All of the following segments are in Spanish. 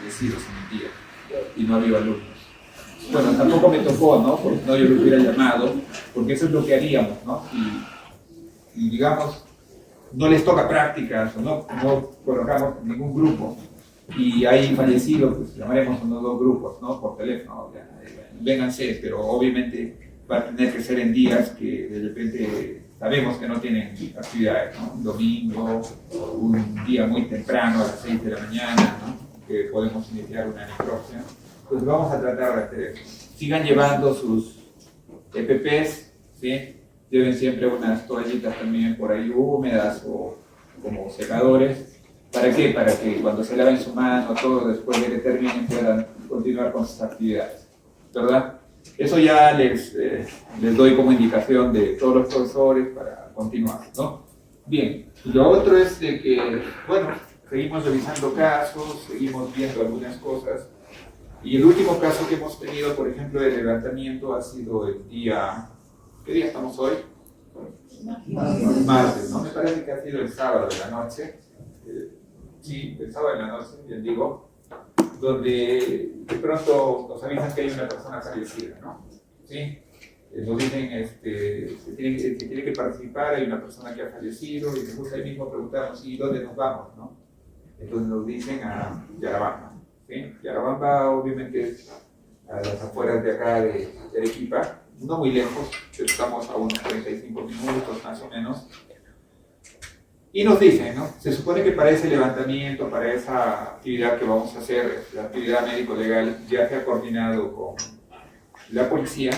fallecidos en el día y no había alumnos. Bueno, tampoco me tocó, ¿no? Porque no, yo lo hubiera llamado, porque eso es lo que haríamos, ¿no? Y digamos, no les toca prácticas, o no colocamos ningún grupo, y hay fallecidos, pues llamaremos unos 2 grupos, ¿no? Por teléfono, vénganse, pero obviamente va a tener que ser en días que de repente sabemos que no tienen actividades, ¿no? Un domingo, un día muy temprano a las 6 de la mañana, ¿no? Que podemos iniciar una necropsia. Pues vamos a tratar de hacer eso. Sigan llevando sus EPPs, ¿sí? Lleven siempre unas toallitas también por ahí húmedas o como secadores. ¿Para qué? Para que cuando se laven su mano, todo después de que terminen puedan continuar con sus actividades, ¿verdad? Eso ya les doy como indicación de todos los profesores para continuar, ¿no? Bien, lo otro es de que, bueno, seguimos revisando casos, seguimos viendo algunas cosas. Y el último caso que hemos tenido, por ejemplo, de levantamiento ha sido el día... ¿Qué día estamos hoy? Martes, ¿no? Me parece que ha sido el sábado de la noche. Sí, el sábado de la noche, bien digo, donde de pronto nos avisan que hay una persona fallecida, ¿no? ¿Sí? Nos dicen que tiene que participar, hay una persona que ha fallecido, y después ahí mismo preguntamos, ¿y dónde nos vamos, no? Entonces nos dicen a Yarabamba. ¿Sí? Yarabamba obviamente es a las afueras de acá de Arequipa, no muy lejos, estamos a unos 45 minutos más o menos. Y nos dicen, ¿no? Se supone que para ese levantamiento, para esa actividad que vamos a hacer, la actividad médico-legal, ya se ha coordinado con la policía,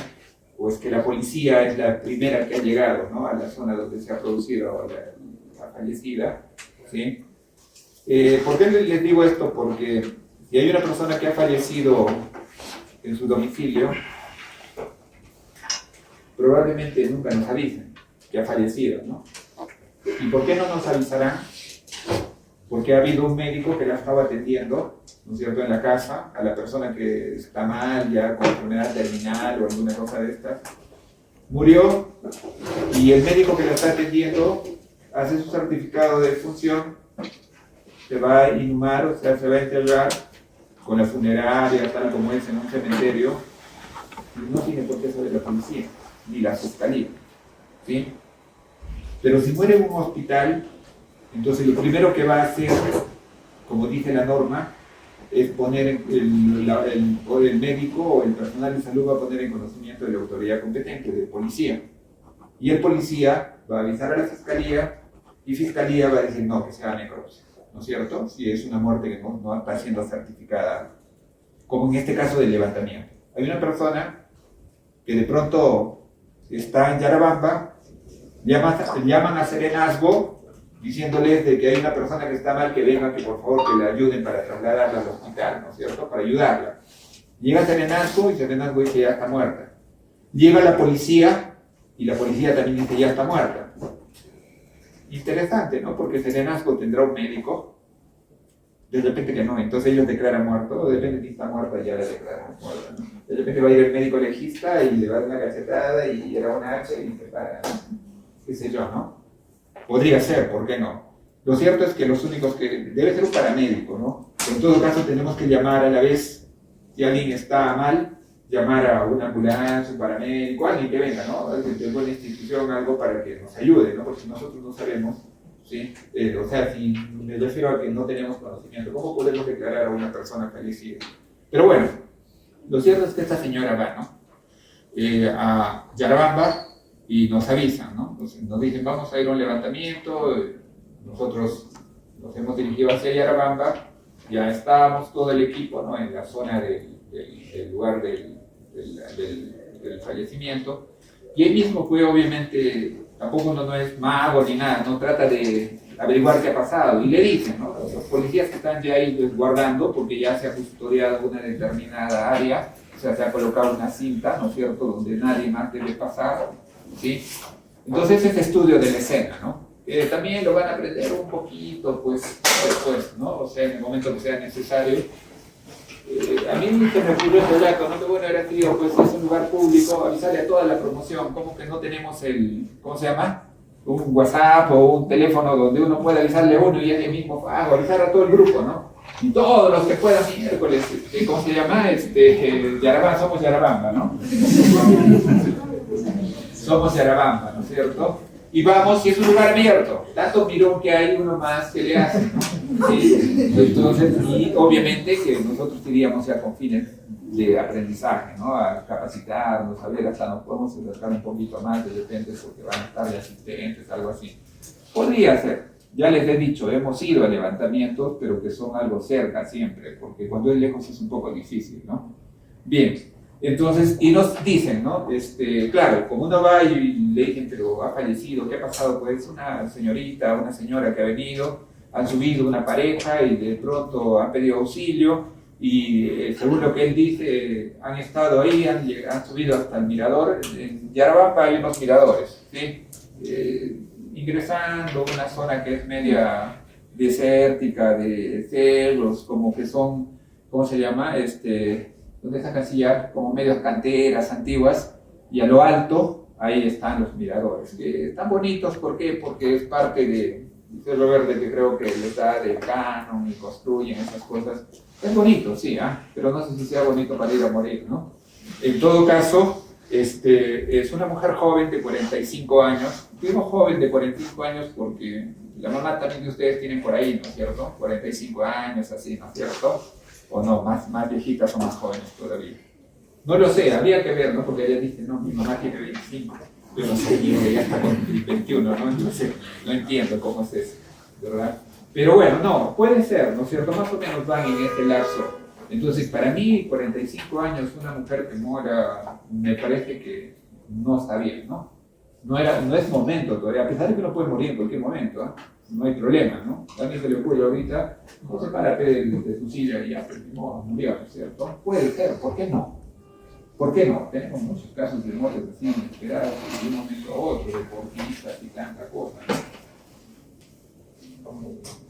o es que la policía es la primera que ha llegado, ¿no? A la zona donde se ha producido la fallecida, ¿sí? ¿Por qué les digo esto? Porque si hay una persona que ha fallecido en su domicilio, probablemente nunca nos avisen que ha fallecido, ¿no? ¿Y por qué no nos avisarán? Porque ha habido un médico que la estaba atendiendo, ¿no es cierto?, en la casa, a la persona que está mal, ya con enfermedad terminal o alguna cosa de estas. Murió y el médico que la está atendiendo hace su certificado de defunción, se va a inhumar, o sea, se va a enterrar con la funeraria, tal como es en un cementerio, y no tiene por qué saber la policía, ni la fiscalía, ¿sí? Pero si muere en un hospital, entonces lo primero que va a hacer, como dice la norma, es poner el médico o el personal de salud va a poner en conocimiento de la autoridad competente, del policía. Y el policía va a avisar a la fiscalía y fiscalía va a decir no, que se haga necropsia, ¿no es cierto? Si es una muerte que no está siendo certificada, como en este caso del levantamiento. Hay una persona que de pronto está en Yarabamba, llaman a Serenazgo diciéndoles de que hay una persona que está mal, que venga, que por favor que la ayuden para trasladarla al hospital, ¿no es cierto?, para ayudarla. Llega Serenazgo y Serenazgo dice ya está muerta. Llega la policía y la policía también dice ya está muerta. Interesante, ¿no? Porque Serenazgo tendrá un médico, de repente que no, entonces ellos declaran muerto, o de repente si está muerta ya la declaran muerta, ¿no? De repente va a ir el médico legista y le va a dar una cachetada y era una hacha y se para, ¿no? Qué sé yo, ¿no? Podría ser, ¿por qué no? Lo cierto es que los únicos que... debe ser un paramédico, ¿no? Pero en todo caso tenemos que llamar a la vez, si alguien está mal, llamar a una ambulancia, un paramédico, alguien que venga, ¿no? Alguien de buena institución, algo para que nos ayude, ¿no? Porque si nosotros no sabemos, ¿sí? O sea, si me refiero a que no tenemos conocimiento, ¿cómo podemos declarar a una persona fallecida? Pero bueno, lo cierto es que esta señora va, ¿no? A Yarabamba y nos avisan, ¿no? Entonces nos dicen, vamos a ir a un levantamiento, nosotros nos hemos dirigido hacia Yarabamba, ya estábamos todo el equipo, ¿no?, en la zona del lugar del fallecimiento, y él mismo fue, obviamente, tampoco no es mago ni nada, no trata de averiguar qué ha pasado, y le dicen, ¿no?, los policías que están ya ahí resguardando, porque ya se ha custodiado una determinada área, o sea, se ha colocado una cinta, ¿no es cierto?, donde nadie más debe pasar, ¿sí? Entonces ese estudio de la escena, ¿no? También lo van a aprender un poquito, pues, después, ¿no? O sea, en el momento que sea necesario. A mí se me ocurrió el relato, ¿no? Que bueno, era tío, pues es un lugar público, avisarle a toda la promoción, como que no tenemos ¿cómo se llama? Un WhatsApp o un teléfono donde uno pueda avisarle a uno y él mismo, avisar a todo el grupo, ¿no? Y todos los que puedan miércoles, ¿cómo se llama? Yarabamba, somos Yarabamba, ¿no? Somos Yarabamba, ¿no es cierto? Y vamos, y es un lugar abierto, tanto mirón que hay, uno más que le hace, ¿no? ¿Sí? Entonces, y obviamente que nosotros iríamos ya con fines de aprendizaje, ¿no? A capacitarnos, a ver, hasta nos podemos acercar un poquito más, de repente, porque van a estar de asistentes, algo así. Podría ser. Ya les he dicho, hemos ido a levantamientos, pero que son algo cerca siempre, porque cuando es lejos es un poco difícil, ¿no? Bien, entonces, y nos dicen, ¿no? Claro, como uno va y le dicen, pero ha fallecido, ¿qué ha pasado? Pues una señorita, una señora que ha venido, han subido una pareja y de pronto han pedido auxilio y según lo que él dice, han estado ahí, han subido hasta el mirador. En Yarabamba hay unos miradores, ¿sí? Ingresando a una zona que es media desértica, de cerros, como que son, ¿cómo se llama? Donde está Cancillar, como medias canteras antiguas, y a lo alto, ahí están los miradores, que están bonitos, ¿por qué? Porque es parte de Cerro Verde, que creo que les da de canon y construyen esas cosas. Es bonito, sí, pero no sé si sea bonito para ir a morir, ¿no? En todo caso, es una mujer joven de 45 años. Digo joven de 45 años porque la mamá también de ustedes tienen por ahí, ¿no es cierto? 45 años, así, ¿no es cierto? O no, más viejitas o más jóvenes todavía. No lo sé, habría que ver, ¿no? Porque ella dice, no, mi mamá tiene 25. Yo no sé, ella está con 21, ¿no? Entonces, no entiendo cómo es eso, ¿verdad? Pero bueno, no, puede ser, ¿no es cierto? Más o menos van en este lapso. Entonces, para mí, 45 años, una mujer que mora, me parece que no está bien, ¿no? No es momento todavía, a pesar de que no puede morir en cualquier momento, ¿eh? No hay problema, ¿no? A alguien se le ocurre ahorita, no se para de su silla y ya, pues, no, murió, ¿no es cierto? Puede ser, ¿por qué no? ¿Por qué no? Tenemos muchos casos de muertes así inesperadas de un momento a otro, deportistas y tanta cosa, ¿no?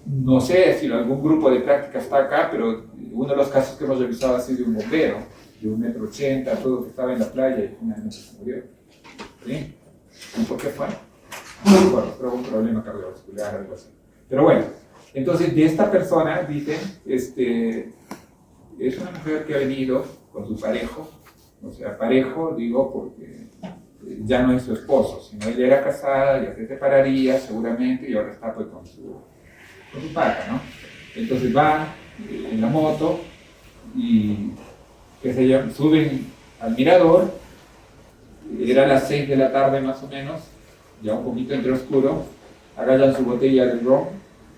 No sé si algún grupo de práctica está acá, pero uno de los casos que hemos revisado ha sido de un bombero, de 1,80 m, todo que estaba en la playa y finalmente se murió. ¿Sí? ¿Y por qué fue? No recuerdo, pero un problema cardiovascular, algo así. Pero bueno, entonces de esta persona, dicen, es una mujer que ha venido con su parejo, o sea, parejo, digo, porque ya no es su esposo, sino ella era casada, ya se separaría seguramente y ahora está pues con su pareja, ¿no? Entonces van en la moto y suben al mirador, era las 6 de la tarde más o menos, ya un poquito entre oscuro, agarran su botella de ron,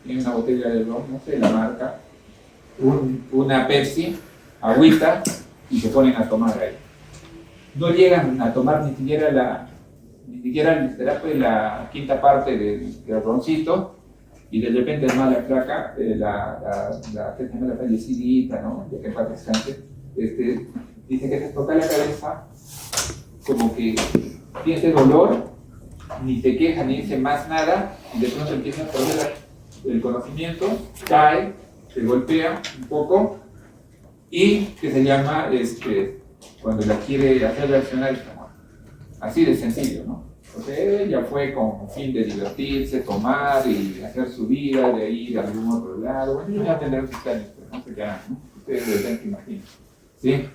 tienen una botella de ron, no sé la marca, una Pepsi, agüita, y se ponen a tomar ahí. No llegan a tomar ni siquiera la quinta parte del roncito, y de repente es más la flaca, la fallecidita, ¿no? De que pasa descanse, dice que se toca la cabeza, como que siente dolor, ni se queja, ni dice más nada, y de pronto empieza a perder el conocimiento, cae, se golpea un poco, y que se llama, cuando la quiere hacer reaccionar, está muerta. Así de sencillo, ¿no? Entonces ella fue con fin de divertirse, tomar y hacer su vida, de ir a algún otro lado. Bueno, yo voy a tener sus años, pero no sé qué harán, ¿no? Ustedes de repente imaginan. ¿Sí?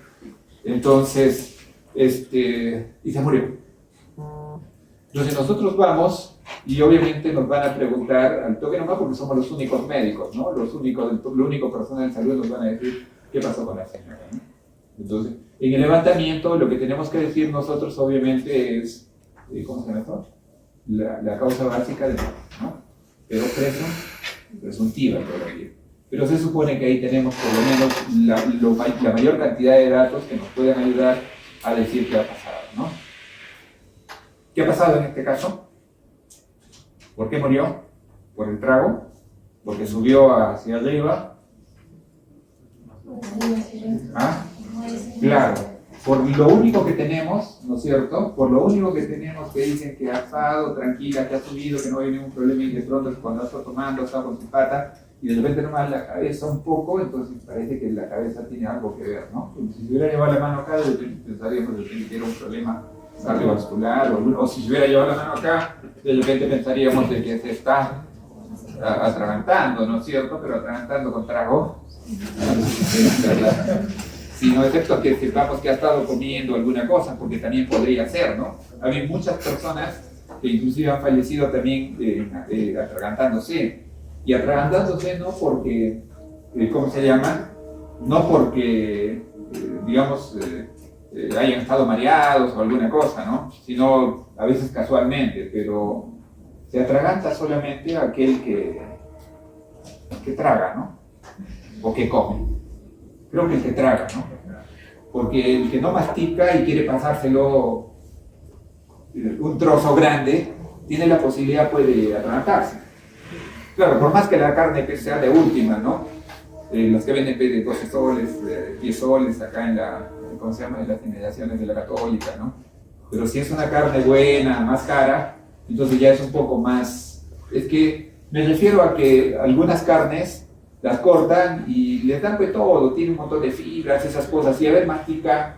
Entonces, y se murió. Entonces nosotros vamos y obviamente nos van a preguntar al toque nomás porque somos los únicos médicos, ¿no? Lo único personal de salud nos van a decir qué pasó con la señora, ¿no? Entonces, en el levantamiento lo que tenemos que decir nosotros obviamente es, ¿cómo se llama esto? La causa básica de muerte, ¿no? Pero presuntiva todavía. Pero se supone que ahí tenemos por lo menos la mayor cantidad de datos que nos pueden ayudar a decir qué ha pasado, ¿no? ¿Qué ha pasado en este caso? ¿Por qué murió? ¿Por el trago? ¿Porque subió hacia arriba? ¿Ah? Claro, por lo único que tenemos, ¿no es cierto? Por lo único que tenemos que dicen que ha estado tranquila, que ha subido, que no hay ningún problema y de pronto cuando está tomando, está con su pata y de repente nomás la cabeza un poco, entonces parece que la cabeza tiene algo que ver, ¿no? Si se hubiera llevado la mano acá, pensaríamos que era un problema cardiovascular o si se hubiera llevado la mano acá, de repente pensaríamos de que se está atragantando, ¿no es cierto? Pero atragantando con trago, sino excepto que sepamos que ha estado comiendo alguna cosa, porque también podría ser, ¿no? Hay muchas personas que inclusive han fallecido también atragantándose, y atragantándose no porque, ¿cómo se llama? No porque, digamos, hayan estado mareados o alguna cosa, ¿no? Sino a veces casualmente, pero se atraganta solamente aquel que traga, ¿no? O que come. Creo que el que traga, ¿no? Porque el que no mastica y quiere pasárselo un trozo grande, tiene la posibilidad, puede atragantarse. Claro, por más que la carne que sea de última, ¿no? Los que venden de 12 soles, 10 soles acá en la, ¿cómo se llama? En las inmediaciones de la Católica, ¿no? Pero si es una carne buena, más cara, entonces ya es un poco más... Es que me refiero a que algunas carnes las cortan y les dan pues todo, tiene un montón de fibras, esas cosas, y a ver, mastica,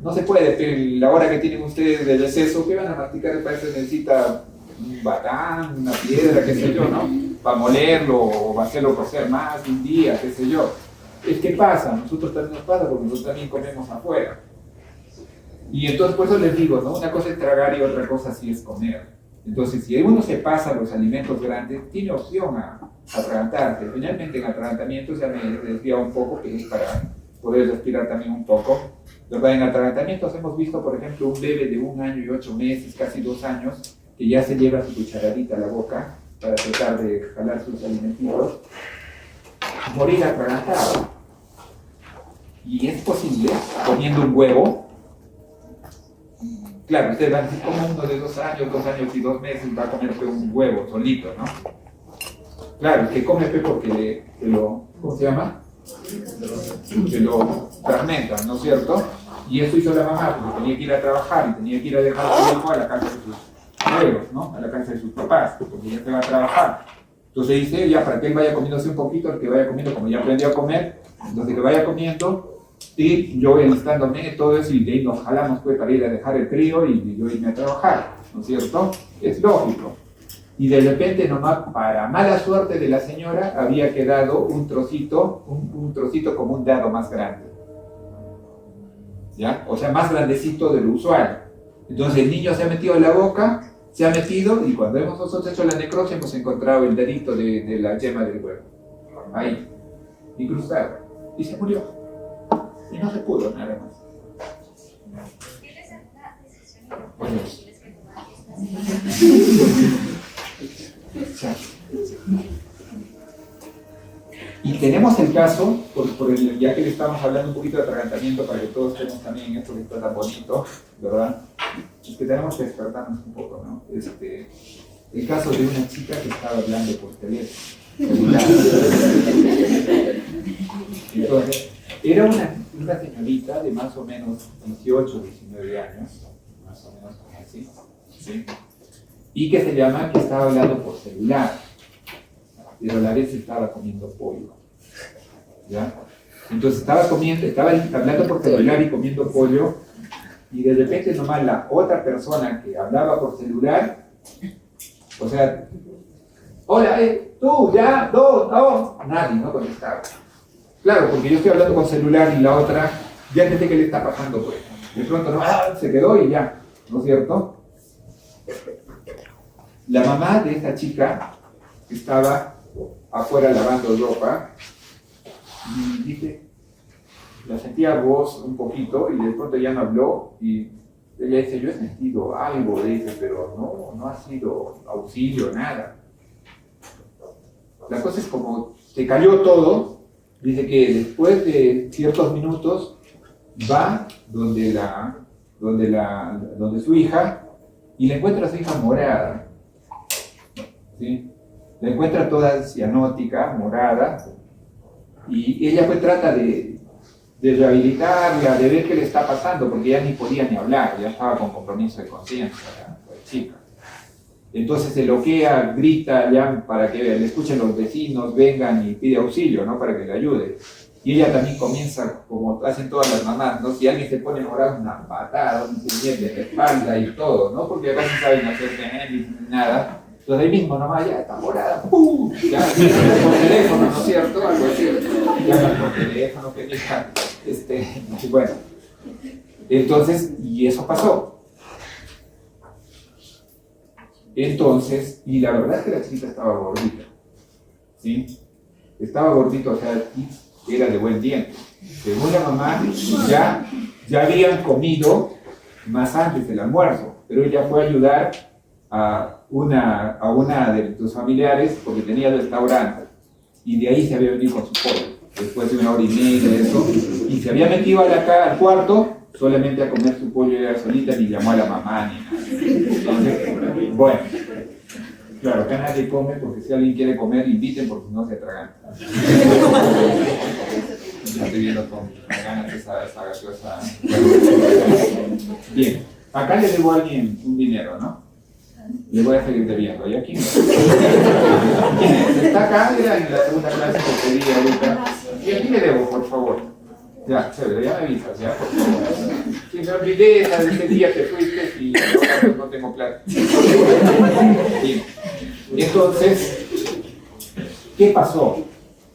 no se puede, pero la hora que tienen ustedes de receso, ¿qué van a masticar? Para eso necesita un batán, una piedra, qué sé yo, ¿no? Para molerlo o hacerlo cocer más de un día, qué sé yo. Es que pasa, nosotros también nos pasa porque nosotros también comemos afuera. Y entonces por eso les digo, ¿no? Una cosa es tragar y otra cosa sí es comer. Entonces si uno se pasa los alimentos grandes, tiene opción a atragantarse. Finalmente en atragantamientos ya me desvía un poco, que es para poder respirar también un poco. ¿Verdad? En atragantamientos hemos visto, por ejemplo, un bebé de 1 año y 8 meses, casi 2 años, que ya se lleva su cucharadita a la boca para tratar de jalar sus alimentos, morir atragantado. Y es posible, comiendo un huevo. Claro, ustedes van a decir, como uno de 2 años y 2 meses va a comer un huevo solito, ¿no? Claro, que come porque lo, ¿cómo se llama? Que lo fragmentan, ¿no es cierto? Y eso hizo la mamá, porque tenía que ir a trabajar y tenía que ir a dejar a su hijo a la casa de sus abuelos, ¿no? A la casa de sus papás, porque ya se va a trabajar. Entonces dice, ya para que él vaya comiéndose un poquito, el que vaya comiendo, como ya aprendió a comer, entonces que vaya comiendo, y yo enlistándome todo eso, y de ahí nos jalamos pues para ir a dejar el crío y yo irme a trabajar, ¿no es cierto? Es lógico. Y de repente nomás, para mala suerte de la señora, había quedado un trocito como un dedo más grande. ¿Ya? O sea, más grandecito de lo usual. Entonces el niño se ha metido en la boca, se ha metido, y cuando hemos nosotros hecho la necropsia hemos encontrado el dedito de la yema del huevo. Ahí, incrustado. Y se murió. Y no se pudo nada más. Bueno. Y tenemos el caso, ya que le estamos hablando un poquito de atragantamiento para que todos estemos también en esto que está tan bonito, ¿verdad? Es que tenemos que despertarnos un poco, ¿no? El caso de una chica que estaba hablando por teléfono. Entonces, era una señorita de más o menos 18, 19 años, más o menos como así, ¿sí? Y que estaba hablando por celular, pero a la vez estaba comiendo pollo, ¿ya? Entonces estaba hablando por celular y comiendo pollo, y de repente nomás la otra persona que hablaba por celular, o sea, hola, tú, ya, dos, nadie, no contestaba. Claro, porque yo estoy hablando con celular y la otra, ya entendí que le está pasando, pues. De pronto, no, se quedó y ya, ¿no es cierto? La mamá de esta chica estaba afuera lavando ropa y dice, la sentía voz un poquito y de pronto ya no habló y ella dice, yo he sentido algo, dice, pero no ha sido auxilio, nada. La cosa es como se cayó todo, dice que después de ciertos minutos va donde su hija y le encuentra a su hija morada, ¿sí? La encuentra toda cianótica, morada, y ella pues trata de rehabilitarla, de ver qué le está pasando, porque ya ni podía ni hablar, ya estaba con compromiso de conciencia, la chica. Entonces se loquea, grita ya para que le escuchen los vecinos, vengan y pide auxilio, ¿no? Para que le ayude. Y ella también comienza, como hacen todas las mamás, ¿no? Si alguien se pone morado, una patada, un puñete de la espalda y todo, ¿no? Porque acá no saben hacer ni nada. Entonces ahí mismo nomás ya está morada, ¡pum! Ya por teléfono, ¿no es cierto? Algo así, llaman por teléfono, que diga, bueno. Entonces, y eso pasó. Entonces, y la verdad es que la chica estaba gordita, ¿sí? Estaba gordita, o sea, era de buen diente. Según la mamá, ya habían comido más antes del almuerzo, pero ella fue a ayudar a una de tus familiares porque tenía el restaurante y de ahí se había venido con su pollo después de 1 hora y media de eso y se había metido al cuarto solamente a comer su pollo ella solita, ni llamó a la mamá ni nada. Entonces, bueno, claro, acá nadie come porque si alguien quiere comer inviten porque si no se tragan. Ya estoy viendo con ganas esa gaseosa. Bien, acá le debo a alguien un dinero, ¿no? Le voy a seguir debiendo. ¿Y aquí? ¿Quién es? ¿Está acá? Era en la segunda clase que pedí ahorita. ¿Y aquí le debo, por favor? Ya, chévere, ya me avisas, ya, por favor. Si me olvidé de ese día que fuiste y ahora no tengo plata. Bien. Entonces, ¿qué pasó?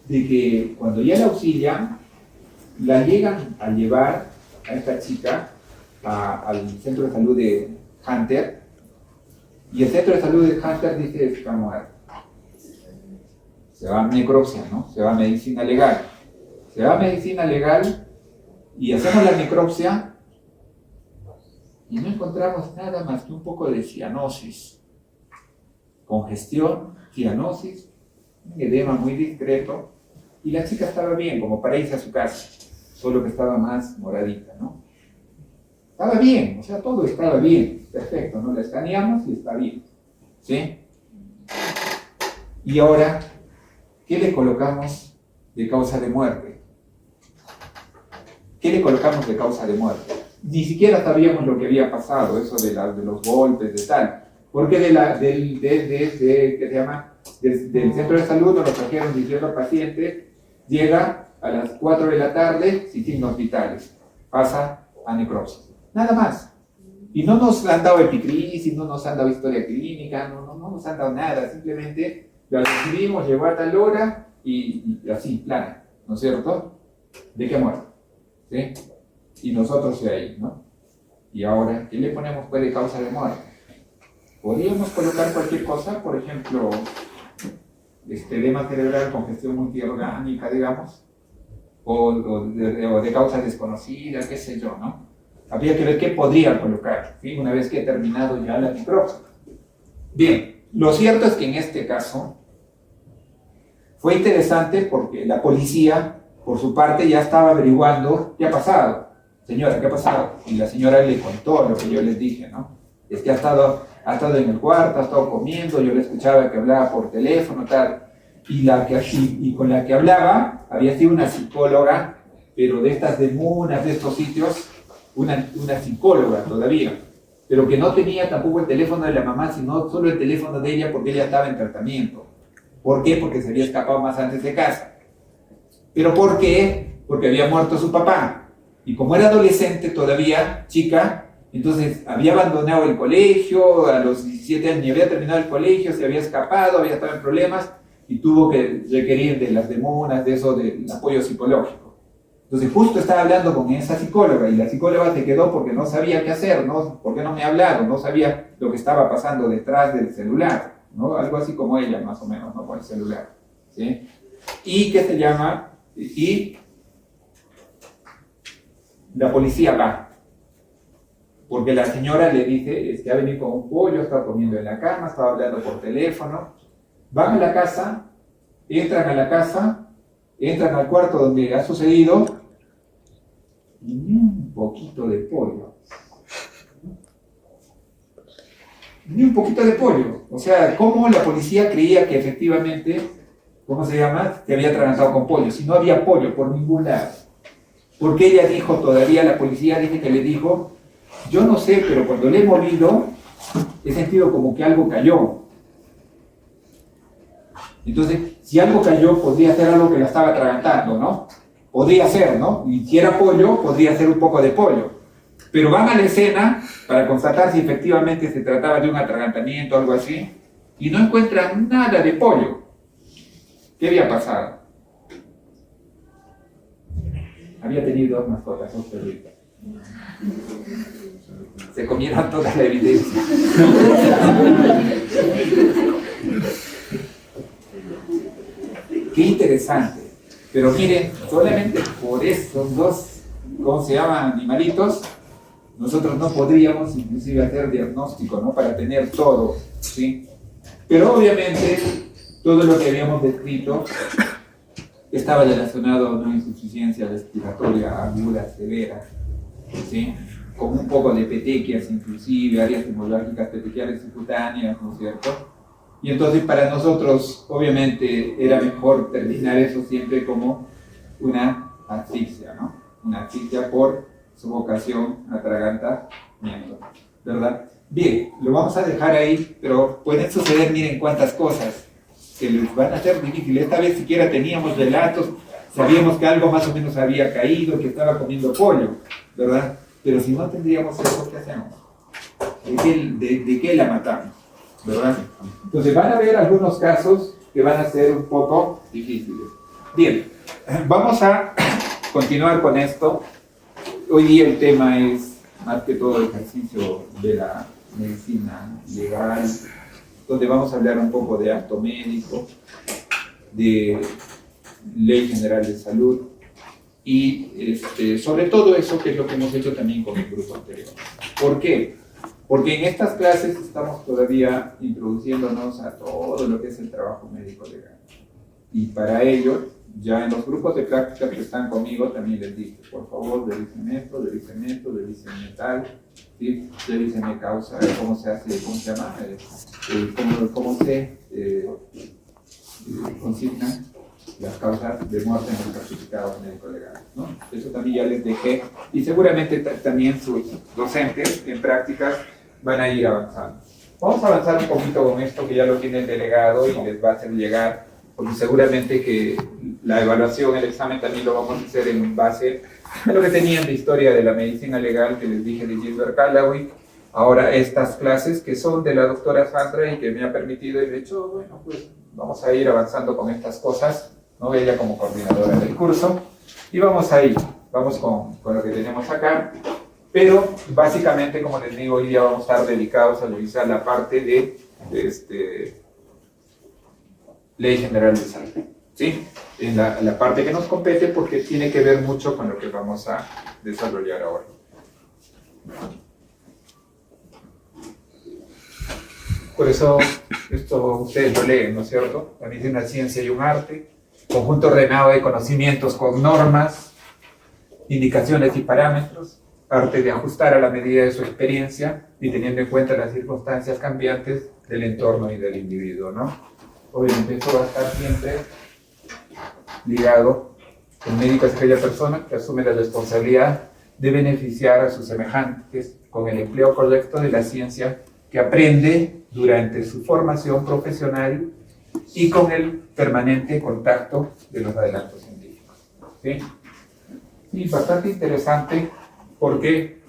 De que cuando ya la auxilian, la llegan a llevar a esta chica al centro de salud de Hunter, y el centro de salud de Hunter dice que está muerta. Se va a necropsia, ¿no? Se va a medicina legal. Se va a medicina legal y hacemos la necropsia y no encontramos nada más que un poco de cianosis, congestión, cianosis, un edema muy discreto, y la chica estaba bien, como para irse a su casa, solo que estaba más moradita, ¿no? Estaba bien, o sea, todo estaba bien, perfecto, ¿no? La escaneamos y está bien, ¿sí? Y ahora, ¿qué le colocamos de causa de muerte? ¿Qué le colocamos de causa de muerte? Ni siquiera sabíamos lo que había pasado, eso de los golpes, de tal. Porque ¿qué se llama? Del centro de salud nos lo trajeron diciendo al paciente, llega a las 4 de la tarde sin signos vitales, pasa a necropsia. Nada más. Y no nos han dado epicrisis, no nos han dado historia clínica, no nos han dado nada, simplemente la recibimos, llegó a tal hora y así, plana, ¿no es cierto? ¿De qué muerte? ¿Sí? Y nosotros de ahí, ¿no? Y ahora, ¿qué le ponemos pues de causa de muerte? Podríamos colocar cualquier cosa, por ejemplo, edema cerebral, congestión multiorgánica, digamos, o de causa desconocida, qué sé yo, ¿no? Habría que ver qué podría colocar, ¿sí? Una vez que he terminado ya la necropsia. Bien, lo cierto es que en este caso fue interesante porque la policía, por su parte, ya estaba averiguando qué ha pasado. Señora, ¿qué ha pasado? Y la señora le contó lo que yo les dije, ¿no? Es que ha estado en el cuarto, ha estado comiendo, yo le escuchaba que hablaba por teléfono, tal. Y con la que hablaba había sido una psicóloga, pero de estas de Munas, de estos sitios, una psicóloga todavía, pero que no tenía tampoco el teléfono de la mamá, sino solo el teléfono de ella porque ella estaba en tratamiento. ¿Por qué? Porque se había escapado más antes de casa. ¿Pero por qué? Porque había muerto su papá. Y como era adolescente todavía, chica, entonces había abandonado el colegio, a los 17 años ni había terminado el colegio, se había escapado, había estado en problemas y tuvo que requerir de las demonas, de eso, del apoyo psicológico. Entonces justo estaba hablando con esa psicóloga y la psicóloga se quedó porque no sabía qué hacer, ¿no? ¿Por qué no me hablaron? No sabía lo que estaba pasando detrás del celular, ¿no? Algo así como ella, más o menos, ¿no? Con el celular, ¿sí? Y ¿qué se llama? Y la policía va, porque la señora le dice, ha venido con un pollo, está comiendo en la cama, estaba hablando por teléfono. Van a la casa, entran al cuarto donde ha sucedido, y ni un poquito de pollo. Ni un poquito de pollo. O sea, ¿cómo la policía creía que efectivamente, ¿cómo se llama?, se había atragantado con pollo? Si no había pollo por ningún lado. Porque ella dijo, todavía la policía dice que le dijo, yo no sé, pero cuando le he movido, he sentido como que algo cayó. Entonces, si algo cayó, podría ser algo que la estaba atragantando, ¿no? Podría ser, ¿no? Y si era pollo, podría ser un poco de pollo. Pero van a la escena para constatar si efectivamente se trataba de un atragantamiento o algo así, y no encuentran nada de pollo. ¿Qué había pasado? Había tenido 2 mascotas, 2 perritos. Se comieron toda la evidencia. Qué interesante. Pero miren, solamente por esos 2, ¿cómo se llaman? Animalitos, nosotros no podríamos inclusive hacer diagnóstico, ¿no? Para tener todo, ¿sí? Pero obviamente todo lo que habíamos descrito estaba relacionado a una insuficiencia respiratoria aguda, severa, ¿sí? Con un poco de petequias inclusive, áreas hemorrágicas petequiales y cutáneas, ¿no es cierto? Y entonces para nosotros obviamente era mejor terminar eso siempre como una asfixia, ¿no? Una asfixia por sofocación, atragantamiento, ¿verdad? Bien, lo vamos a dejar ahí, pero pueden suceder, miren cuántas cosas que les van a ser difíciles. Esta vez siquiera teníamos relatos, sabíamos que algo más o menos había caído, que estaba comiendo pollo, ¿verdad? Pero si no tendríamos eso, ¿qué hacemos? ¿De qué la matamos? ¿Verdad? Entonces van a haber algunos casos que van a ser un poco difíciles. Bien, vamos a continuar con esto. Hoy día el tema es más que todo el ejercicio de la medicina legal, donde vamos a hablar un poco de acto médico, de ley general de salud y sobre todo eso que es lo que hemos hecho también con el grupo anterior. ¿Por qué? Porque en estas clases estamos todavía introduciéndonos a todo lo que es el trabajo médico legal. Y para ello, ya en los grupos de práctica que están conmigo también les dije, por favor, revisen esto, tal, ¿sí? Revisen causa, cómo se hace, cómo se llama, cómo se consignan las causas de muerte en el certificado médico legal, ¿no? Eso también ya les dejé, y seguramente también sus docentes en prácticas van a ir avanzando. Vamos a avanzar un poquito con esto que ya lo tiene el delegado y les va a hacer llegar, porque seguramente que la evaluación, el examen también lo vamos a hacer en base a lo que tenían de historia de la medicina legal que les dije de Gilbert Callaway. Ahora estas clases que son de la doctora Sandra y que me ha permitido, y de hecho, bueno, pues vamos a ir avanzando con estas cosas, ¿no? Ella como coordinadora del curso, y vamos a ir, vamos con lo que tenemos acá, pero básicamente, como les digo, hoy día vamos a estar dedicados a revisar la parte de Ley General de Salud, ¿sí? En la parte que nos compete porque tiene que ver mucho con lo que vamos a desarrollar ahora. Por eso, esto ustedes lo leen, ¿no es cierto? La medicina, una ciencia y un arte, conjunto ordenado de conocimientos con normas, indicaciones y parámetros, arte de ajustar a la medida de su experiencia y teniendo en cuenta las circunstancias cambiantes del entorno y del individuo, ¿no? Obviamente esto va a estar siempre ligado. El médico es aquella persona que asume la responsabilidad de beneficiar a sus semejantes con el empleo correcto de la ciencia que aprende durante su formación profesional y con el permanente contacto de los adelantos científicos. ¿Sí? Y bastante interesante, ¿por qué?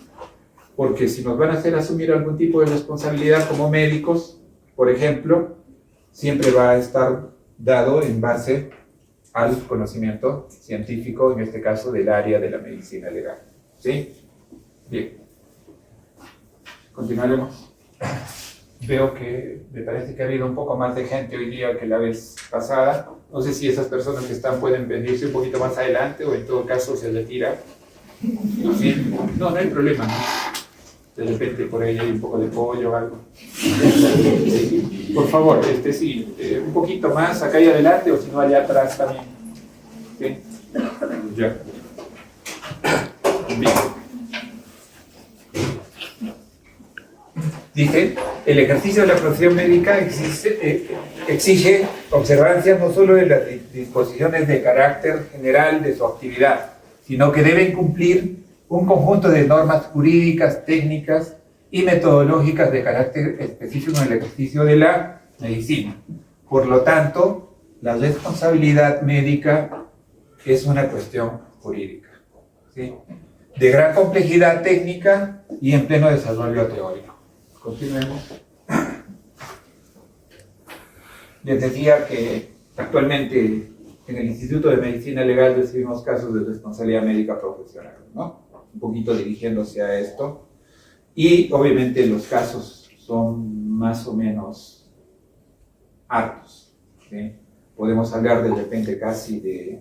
Porque si nos van a hacer asumir algún tipo de responsabilidad como médicos, por ejemplo, siempre va a estar dado en base al conocimiento científico, en este caso del área de la medicina legal. ¿Sí? Bien. Continuaremos. Veo que me parece que ha habido un poco más de gente hoy día que la vez pasada. No sé si esas personas que están pueden venirse un poquito más adelante o en todo caso se retira. ¿Sí? No hay problema, ¿no? De repente por ahí hay un poco de pollo o algo. Sí. Por favor, sí, un poquito más acá y adelante o si no allá atrás también. ¿Sí? Ya. Bien. Dije, el ejercicio de la profesión médica exige observancia no solo de las disposiciones de carácter general de su actividad, sino que deben cumplir un conjunto de normas jurídicas, técnicas y metodológicas de carácter específico en el ejercicio de la medicina. Por lo tanto, la responsabilidad médica es una cuestión jurídica, ¿sí? De gran complejidad técnica y en pleno desarrollo teórico. Continuemos. les decía que actualmente en el Instituto de Medicina Legal recibimos casos de responsabilidad médica profesional, ¿no? Un poquito dirigiéndose a esto. Y obviamente los casos son más o menos hartos, ¿sí? Podemos hablar de repente casi de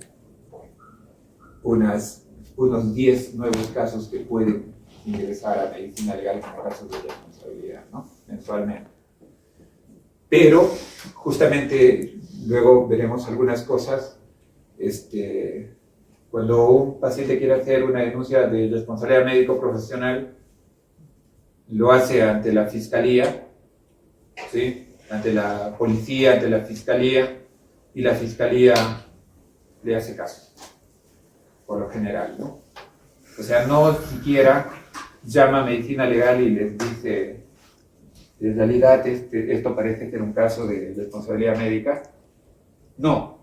unos 10 nuevos casos que pueden ingresar a medicina legal como casos de responsabilidad, ¿no? Mensualmente. Pero justamente luego veremos algunas cosas. Cuando un paciente quiere hacer una denuncia de responsabilidad médico profesional, lo hace ante la fiscalía, ¿sí? Ante la policía, ante la fiscalía, y la fiscalía le hace caso, por lo general, ¿no? O sea, no siquiera llama a medicina legal y les dice, en realidad esto parece ser un caso de responsabilidad médica. No,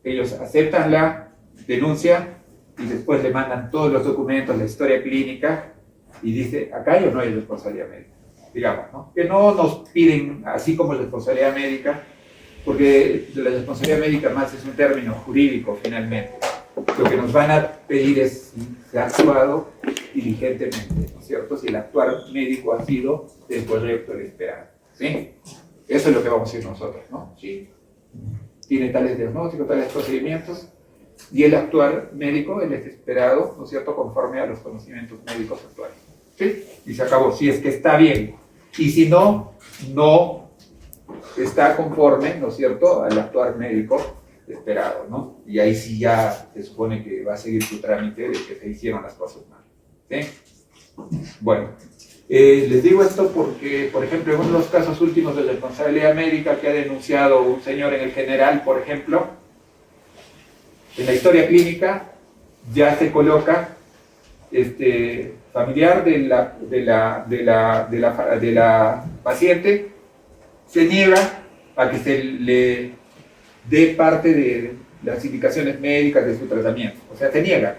ellos aceptan la denuncia y después le mandan todos los documentos, la historia clínica, y dice, acá hay o no hay responsabilidad médica, digamos, ¿no? Que no nos piden así como responsabilidad médica, porque la responsabilidad médica más es un término jurídico finalmente. Lo que nos van a pedir es si se ha actuado diligentemente, ¿no es cierto? Si el actuar médico ha sido el correcto, el esperado, ¿sí? Eso es lo que vamos a decir nosotros, ¿no? Sí. Tiene tales diagnósticos, tales procedimientos, y el actuar médico, el es esperado, ¿no es cierto?, conforme a los conocimientos médicos actuales, ¿sí? Y se acabó, si es que está bien. Y si no, no está conforme, ¿no es cierto?, al actuar médico esperado, ¿no? Y ahí sí ya se supone que va a seguir su trámite de que se hicieron las cosas mal, ¿sí? Bueno, les digo esto porque, por ejemplo, en uno de los casos últimos de responsabilidad médica que ha denunciado un señor en el General, por ejemplo, en la historia clínica ya se coloca familiar de la paciente, se niega a que se le dé parte de las indicaciones médicas de su tratamiento. O sea, se niega.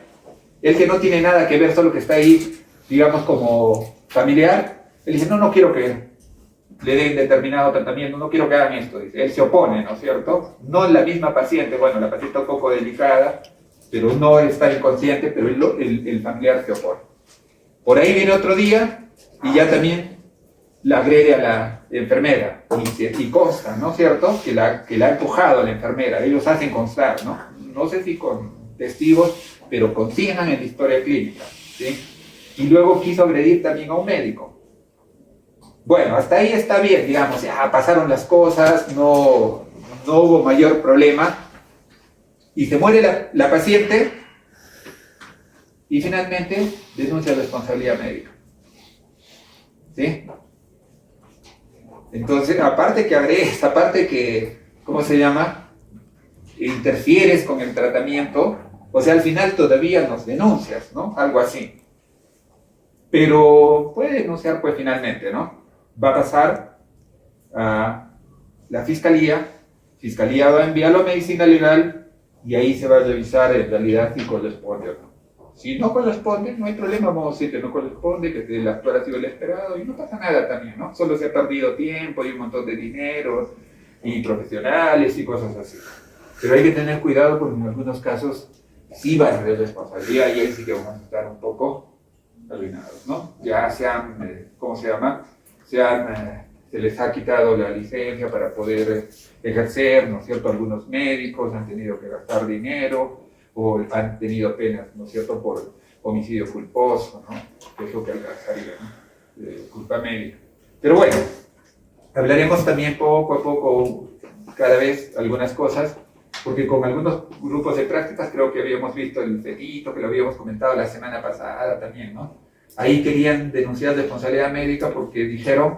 Él que no tiene nada que ver, solo que está ahí, digamos, como familiar, él dice, no quiero que le den determinado tratamiento, no quiero que hagan esto. Dice. Él se opone, ¿no es cierto? No la misma paciente, bueno, la paciente está un poco delicada, pero no está inconsciente, pero el familiar se opone. Por ahí viene otro día y ya también la agrede a la enfermera y consta, ¿no es cierto?, que la ha empujado a la enfermera. Ellos hacen constar, ¿no? No sé si con testigos, pero consignan en la historia clínica, ¿sí? Y luego quiso agredir también a un médico. Bueno, hasta ahí está bien, digamos, ya pasaron las cosas, no hubo mayor problema, y se muere la paciente, y finalmente denuncia responsabilidad médica, ¿sí? Entonces, aparte que agredes, aparte que, ¿cómo se llama?, interfieres con el tratamiento, o sea, al final todavía nos denuncias, ¿no? Algo así. Pero puede denunciar, pues, finalmente, ¿no? Va a pasar a la fiscalía va a enviarlo a medicina legal y ahí se va a revisar en realidad si corresponde o no. Si no corresponde, no hay problema, vamos a decir que no corresponde, que el actuar ha sido el esperado y no pasa nada también, ¿no? Solo se ha perdido tiempo y un montón de dinero y profesionales y cosas así. Pero hay que tener cuidado porque en algunos casos sí va a haber responsabilidad y ahí sí que vamos a estar un poco arruinados, ¿no? Ya se han, ¿cómo se llama? Se les ha quitado la licencia para poder ejercer, ¿no es cierto? Algunos médicos han tenido que gastar dinero o han tenido penas, ¿no es cierto?, por homicidio culposo, ¿no? Que es lo que alcanzaría, ¿no? Culpa médica. Pero bueno, hablaremos también poco a poco, cada vez, algunas cosas, porque con algunos grupos de prácticas creo que habíamos visto el fetito, que lo habíamos comentado la semana pasada también, ¿no? Ahí querían denunciar responsabilidad médica porque dijeron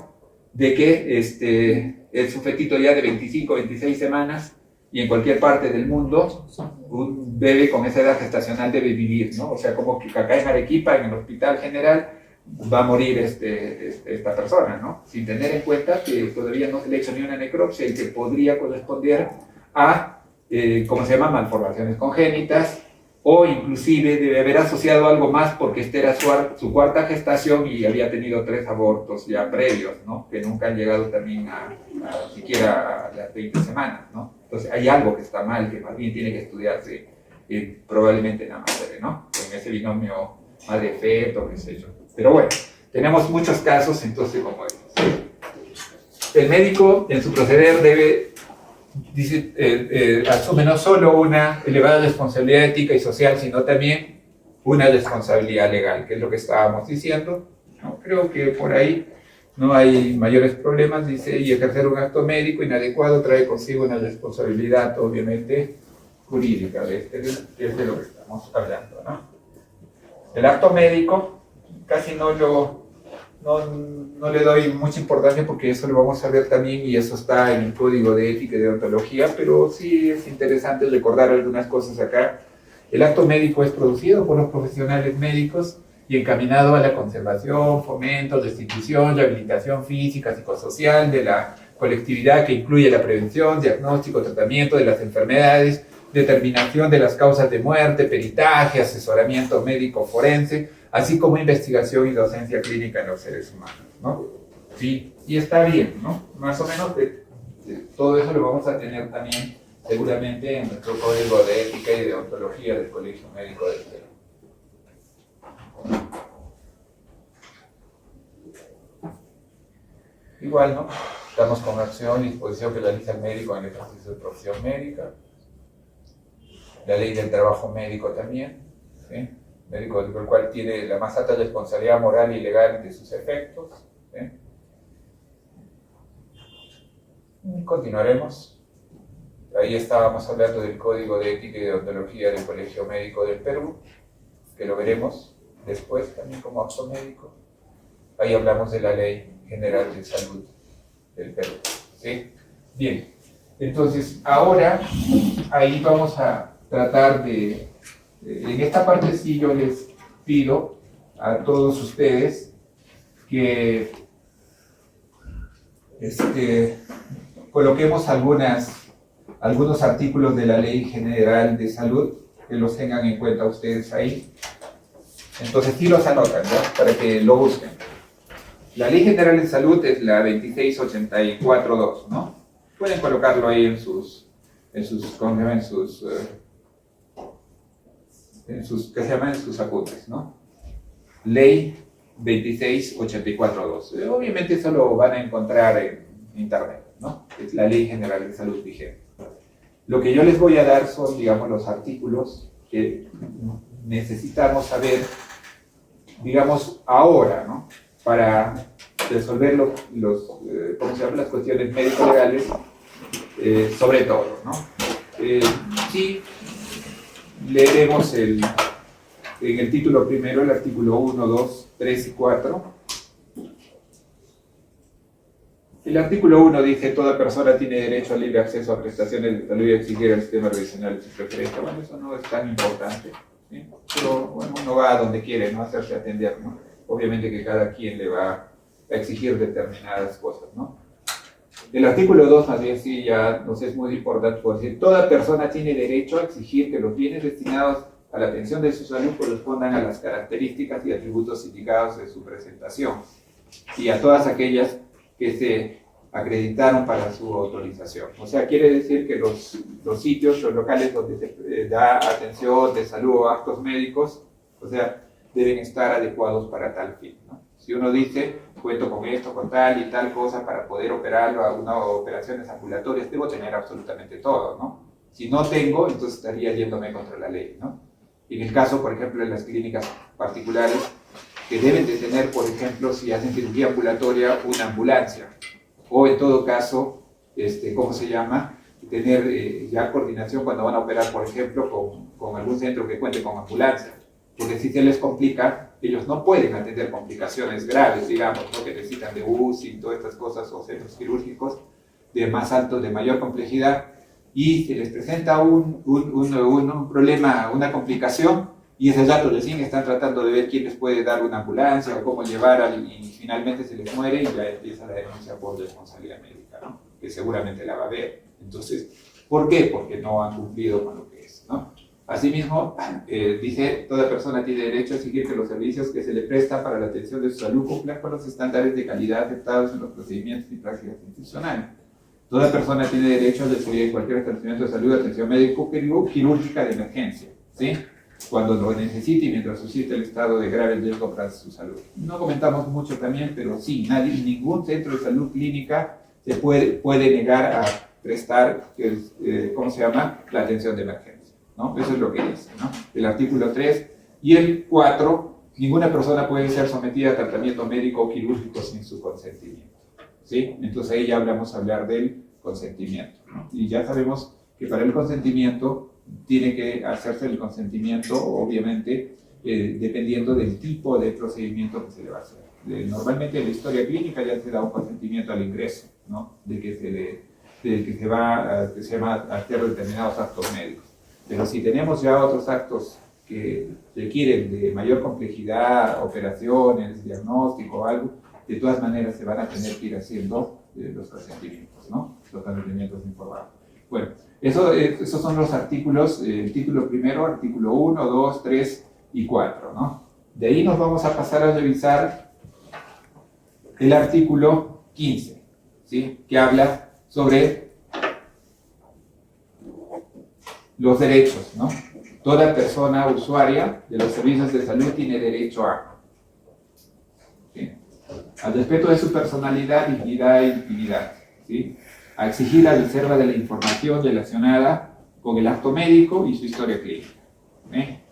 de que es un fetito ya de 25, 26 semanas y en cualquier parte del mundo un bebé con esa edad gestacional debe vivir, ¿no? O sea, como que acá en Arequipa, en el hospital general, va a morir esta persona, ¿no? Sin tener en cuenta que todavía no se le ha hecho ni una necropsia y que podría corresponder a, ¿cómo se llama?, malformaciones congénitas o inclusive debe haber asociado algo más porque esta era su cuarta gestación y había tenido 3 abortos ya previos, ¿no? Que nunca han llegado también a siquiera a las 20 semanas, ¿no? Entonces hay algo que está mal, que más bien tiene que estudiarse probablemente en la madre, ¿no? En ese binomio madre-feto, qué sé yo. Pero bueno, tenemos muchos casos, entonces, como estos. El médico en su proceder asume no solo una elevada responsabilidad ética y social, sino también una responsabilidad legal, que es lo que estábamos diciendo, ¿no? Creo que por ahí no hay mayores problemas, dice, y ejercer un acto médico inadecuado trae consigo una responsabilidad, obviamente, jurídica, que es de lo que estamos hablando, ¿no? El acto médico casi no le doy mucha importancia porque eso lo vamos a ver también y eso está en el Código de Ética y de Ontología, pero sí es interesante recordar algunas cosas acá. El acto médico es producido por los profesionales médicos y encaminado a la conservación, fomento, restitución, rehabilitación física, psicosocial de la colectividad, que incluye la prevención, diagnóstico, tratamiento de las enfermedades, determinación de las causas de muerte, peritaje, asesoramiento médico forense, así como investigación y docencia clínica en los seres humanos, ¿no? Sí, y está bien, ¿no? Más o menos todo eso lo vamos a tener también seguramente en nuestro Código de Ética y de Ontología del Colegio Médico del Perú. Igual, ¿no? Estamos con acción y disposición que realiza el médico en el ejercicio de profesión médica. La ley del trabajo médico también, ¿sí? Médico el cual tiene la más alta responsabilidad moral y legal de sus efectos, ¿sí? Y continuaremos. Ahí estábamos hablando del Código de Ética y de Ontología del Colegio Médico del Perú, que lo veremos después también como acto médico. Ahí hablamos de la Ley General de Salud del Perú, ¿sí? Bien, entonces ahora ahí vamos a tratar de, en esta parte sí yo les pido a todos ustedes que coloquemos algunos artículos de la Ley General de Salud, que los tengan en cuenta ustedes ahí. Entonces sí los anotan, ¿ya? Para que lo busquen. La Ley General de Salud es la 26842, ¿no? Pueden colocarlo ahí en sus apuntes, ¿no? Ley 26842. Obviamente eso lo van a encontrar en internet, ¿no? Es la Ley General de Salud vigente. Lo que yo les voy a dar son, digamos, los artículos que necesitamos saber, digamos, ahora, ¿no? Para resolver las cuestiones médico-legales, sobre todo, ¿no? Sí, leeremos en el título primero el artículo 1, 2, 3 y 4. El artículo 1 dice: toda persona tiene derecho al libre acceso a prestaciones de salud y exigir el sistema revisional de su preferencia. Bueno, eso no es tan importante, ¿sí? Pero bueno, uno va a donde quiere, ¿no? Hacerse atender, ¿no? Obviamente que cada quien le va a exigir determinadas cosas, ¿no? El artículo 2 más bien sí ya nos es muy importante, por decir, toda persona tiene derecho a exigir que los bienes destinados a la atención de su salud correspondan a las características y atributos indicados de su presentación y a todas aquellas que se acreditaron para su autorización. O sea, quiere decir que los sitios, los locales donde se da atención de salud o actos médicos, o sea, deben estar adecuados para tal fin, ¿no? Si uno dice, cuento con esto, con tal y tal cosa para poder operarlo, algunas operaciones ambulatorias, debo tener absolutamente todo, ¿no? Si no tengo, entonces estaría yéndome contra la ley, ¿no? Y en el caso, por ejemplo, de las clínicas particulares, que deben de tener, por ejemplo, si hacen cirugía ambulatoria, una ambulancia, o en todo caso, ¿cómo se llama? Tener ya coordinación cuando van a operar, por ejemplo, con algún centro que cuente con ambulancia, porque si se les complica, ellos no pueden atender complicaciones graves, digamos, ¿no? Que necesitan de UCI y todas estas cosas, o centros quirúrgicos de más alto, de mayor complejidad, y se les presenta un problema, una complicación, y ese rato recién están tratando de ver quién les puede dar una ambulancia o cómo llevar, y finalmente se les muere y ya empieza la denuncia por responsabilidad médica, ¿no? Que seguramente la va a haber. Entonces, ¿por qué? Porque no han cumplido con lo que es, ¿no? Asimismo, dice, toda persona tiene derecho a exigir que los servicios que se le prestan para la atención de su salud cumplan con los estándares de calidad aceptados en los procedimientos y prácticas institucionales. Toda persona tiene derecho a recibir en cualquier establecimiento de salud atención médico-quirúrgica de emergencia, ¿sí? Cuando lo necesite y mientras suscite el estado de grave riesgo para su salud. No comentamos mucho también, pero sí, ningún centro de salud clínica se puede negar a prestar, ¿cómo se llama?, la atención de emergencia, ¿no? Eso es lo que dice, ¿no? El artículo 3 y el 4, ninguna persona puede ser sometida a tratamiento médico o quirúrgico sin su consentimiento, ¿sí? Entonces ahí ya vamos a hablar del consentimiento, ¿no? Y ya sabemos que para el consentimiento tiene que hacerse el consentimiento, obviamente, dependiendo del tipo de procedimiento que se le va a hacer. Normalmente en la historia clínica ya se da un consentimiento al ingreso, ¿no? De que se va a hacer determinados actos médicos. Pero si tenemos ya otros actos que requieren de mayor complejidad, operaciones, diagnóstico o algo, de todas maneras se van a tener que ir haciendo los consentimientos, ¿no? Los consentimientos informados. Bueno, esos son los artículos, el título primero, artículo 1, 2, 3 y 4, ¿no? De ahí nos vamos a pasar a revisar el artículo 15, ¿sí? Que habla sobre los derechos, ¿no? Toda persona usuaria de los servicios de salud tiene derecho a, ¿sí?, al respeto de su personalidad, dignidad e intimidad, ¿sí?, a exigir la reserva de la información relacionada con el acto médico y su historia clínica.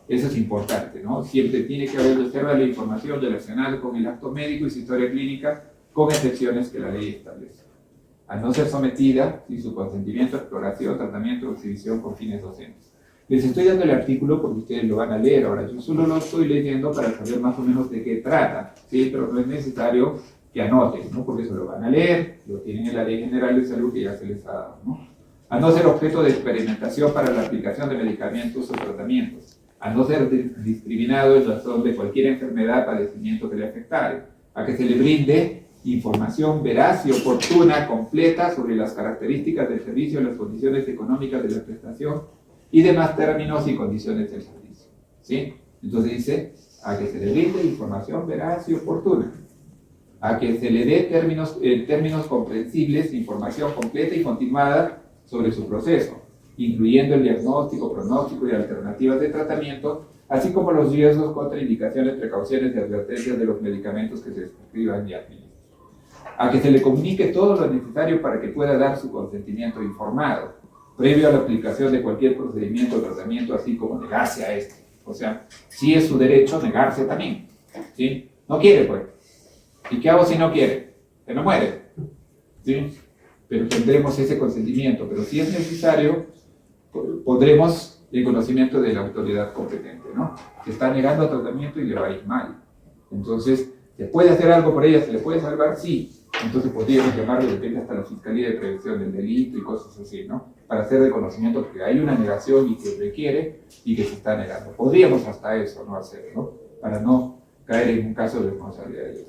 Eso es importante, ¿no? Siempre tiene que haber reserva de la información relacionada con el acto médico y su historia clínica, con excepciones que la ley establece. A no ser sometida, sin su consentimiento, a exploración, tratamiento o exhibición con fines docentes. Les estoy dando el artículo porque ustedes lo van a leer. Ahora, yo solo lo estoy leyendo para saber más o menos de qué trata, ¿sí? Pero no es necesario que anoten, ¿no? Porque eso lo van a leer, lo tienen en la Ley General de Salud que ya se les ha dado, ¿no? A no ser objeto de experimentación para la aplicación de medicamentos o tratamientos, a no ser discriminado en razón de cualquier enfermedad, padecimiento que le afectare, a que se le brinde información veraz y oportuna, completa, sobre las características del servicio, las condiciones económicas de la prestación y demás términos y condiciones del servicio, ¿sí? Entonces dice, a que se le brinde información veraz y oportuna, a que se le dé términos comprensibles, información completa y continuada sobre su proceso, incluyendo el diagnóstico, pronóstico y alternativas de tratamiento, así como los riesgos, contraindicaciones, precauciones y advertencias de los medicamentos que se prescriban y administran. A que se le comunique todo lo necesario para que pueda dar su consentimiento informado, previo a la aplicación de cualquier procedimiento o tratamiento, así como negarse a este. O sea, sí es su derecho negarse también, ¿sí? No quiere, pues. ¿Y qué hago si no quiere? Que no muere, ¿sí? Pero tendremos ese consentimiento. Pero si es necesario, podremos el conocimiento de la autoridad competente, ¿no? Se está negando al tratamiento y le va a ir mal. Entonces, ¿se puede hacer algo por ella? ¿Se le puede salvar? Sí. Entonces podríamos llamarlo, depende, hasta la Fiscalía de Prevención del Delito y cosas así, ¿no? Para hacer de conocimiento que hay una negación y que requiere y que se está negando. Podríamos hasta eso no hacerlo, ¿no? Para no caer en un caso de responsabilidad de Dios.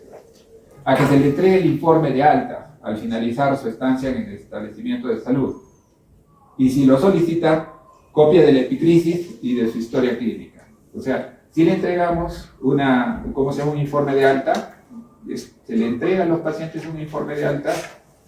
A que se le entregue el informe de alta al finalizar su estancia en el establecimiento de salud. Y si lo solicita, copia de la epicrisis y de su historia clínica. O sea, si le entregamos un informe de alta, se le entrega a los pacientes un informe de alta,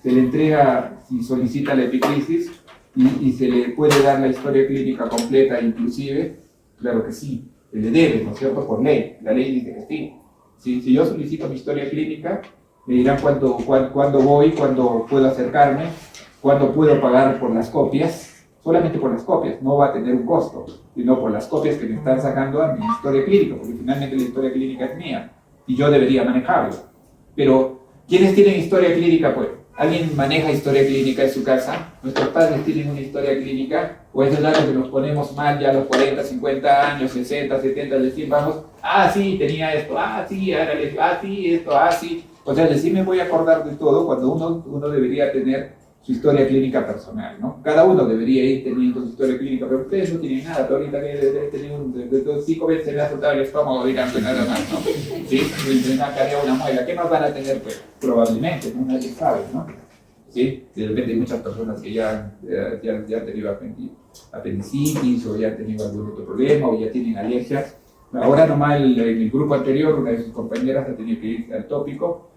se le entrega, si solicita la epicrisis, y se le puede dar la historia clínica completa inclusive, claro que sí, se le debe, ¿no es cierto?, por ley, la ley dice que sí. Si yo solicito mi historia clínica, me dirán cuándo voy, cuándo puedo acercarme, cuándo puedo pagar por las copias, solamente por las copias, no va a tener un costo, sino por las copias que me están sacando a mi historia clínica, porque finalmente la historia clínica es mía y yo debería manejarlo. Pero, ¿quiénes tienen historia clínica, pues? ¿Alguien maneja historia clínica en su casa? ¿Nuestros padres tienen una historia clínica? ¿O es verdad que nos ponemos mal ya a los 40, 50 años, 60, 70, recién vamos? Ah, sí, tenía esto, ah, sí, esto, ah, sí. O sea, sí me voy a acordar de todo cuando uno debería tener su historia clínica personal, ¿no? Cada uno debería ir teniendo su historia clínica, pero ustedes no tienen nada, pero ahorita que deben tener de 5 veces me ha soltado el estómago, digamos, nada más, ¿no? Sí, me ha caído una muela, ¿qué más van a tener, pues? Probablemente, ¿no? Nadie sabe, ¿no? ¿sí? De repente hay muchas personas que ya han tenido apendicitis o ya han tenido algún otro problema o ya tienen alergias. Ahora nomás en el grupo anterior una de sus compañeras ha tenido que ir al tópico.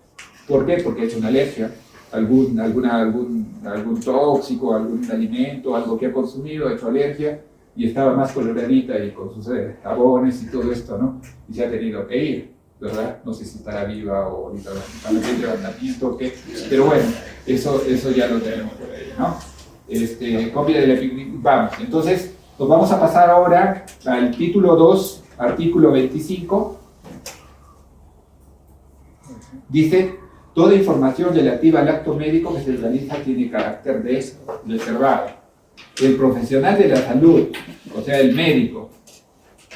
¿Por qué? Porque es una alergia, algún tóxico, algún alimento, algo que ha consumido, ha hecho alergia y estaba más coloradita y con sus jabones y todo esto, ¿no? Y se ha tenido que ir, ¿verdad? No sé si estará viva o ahorita está en levantamiento o qué, pero bueno, eso ya lo tenemos por ahí, ¿no? Copia de la vamos, entonces nos vamos a pasar ahora al título 2, artículo 25. Dice: toda información relativa al acto médico que se realiza tiene carácter de reservado. El profesional de la salud, o sea, el médico,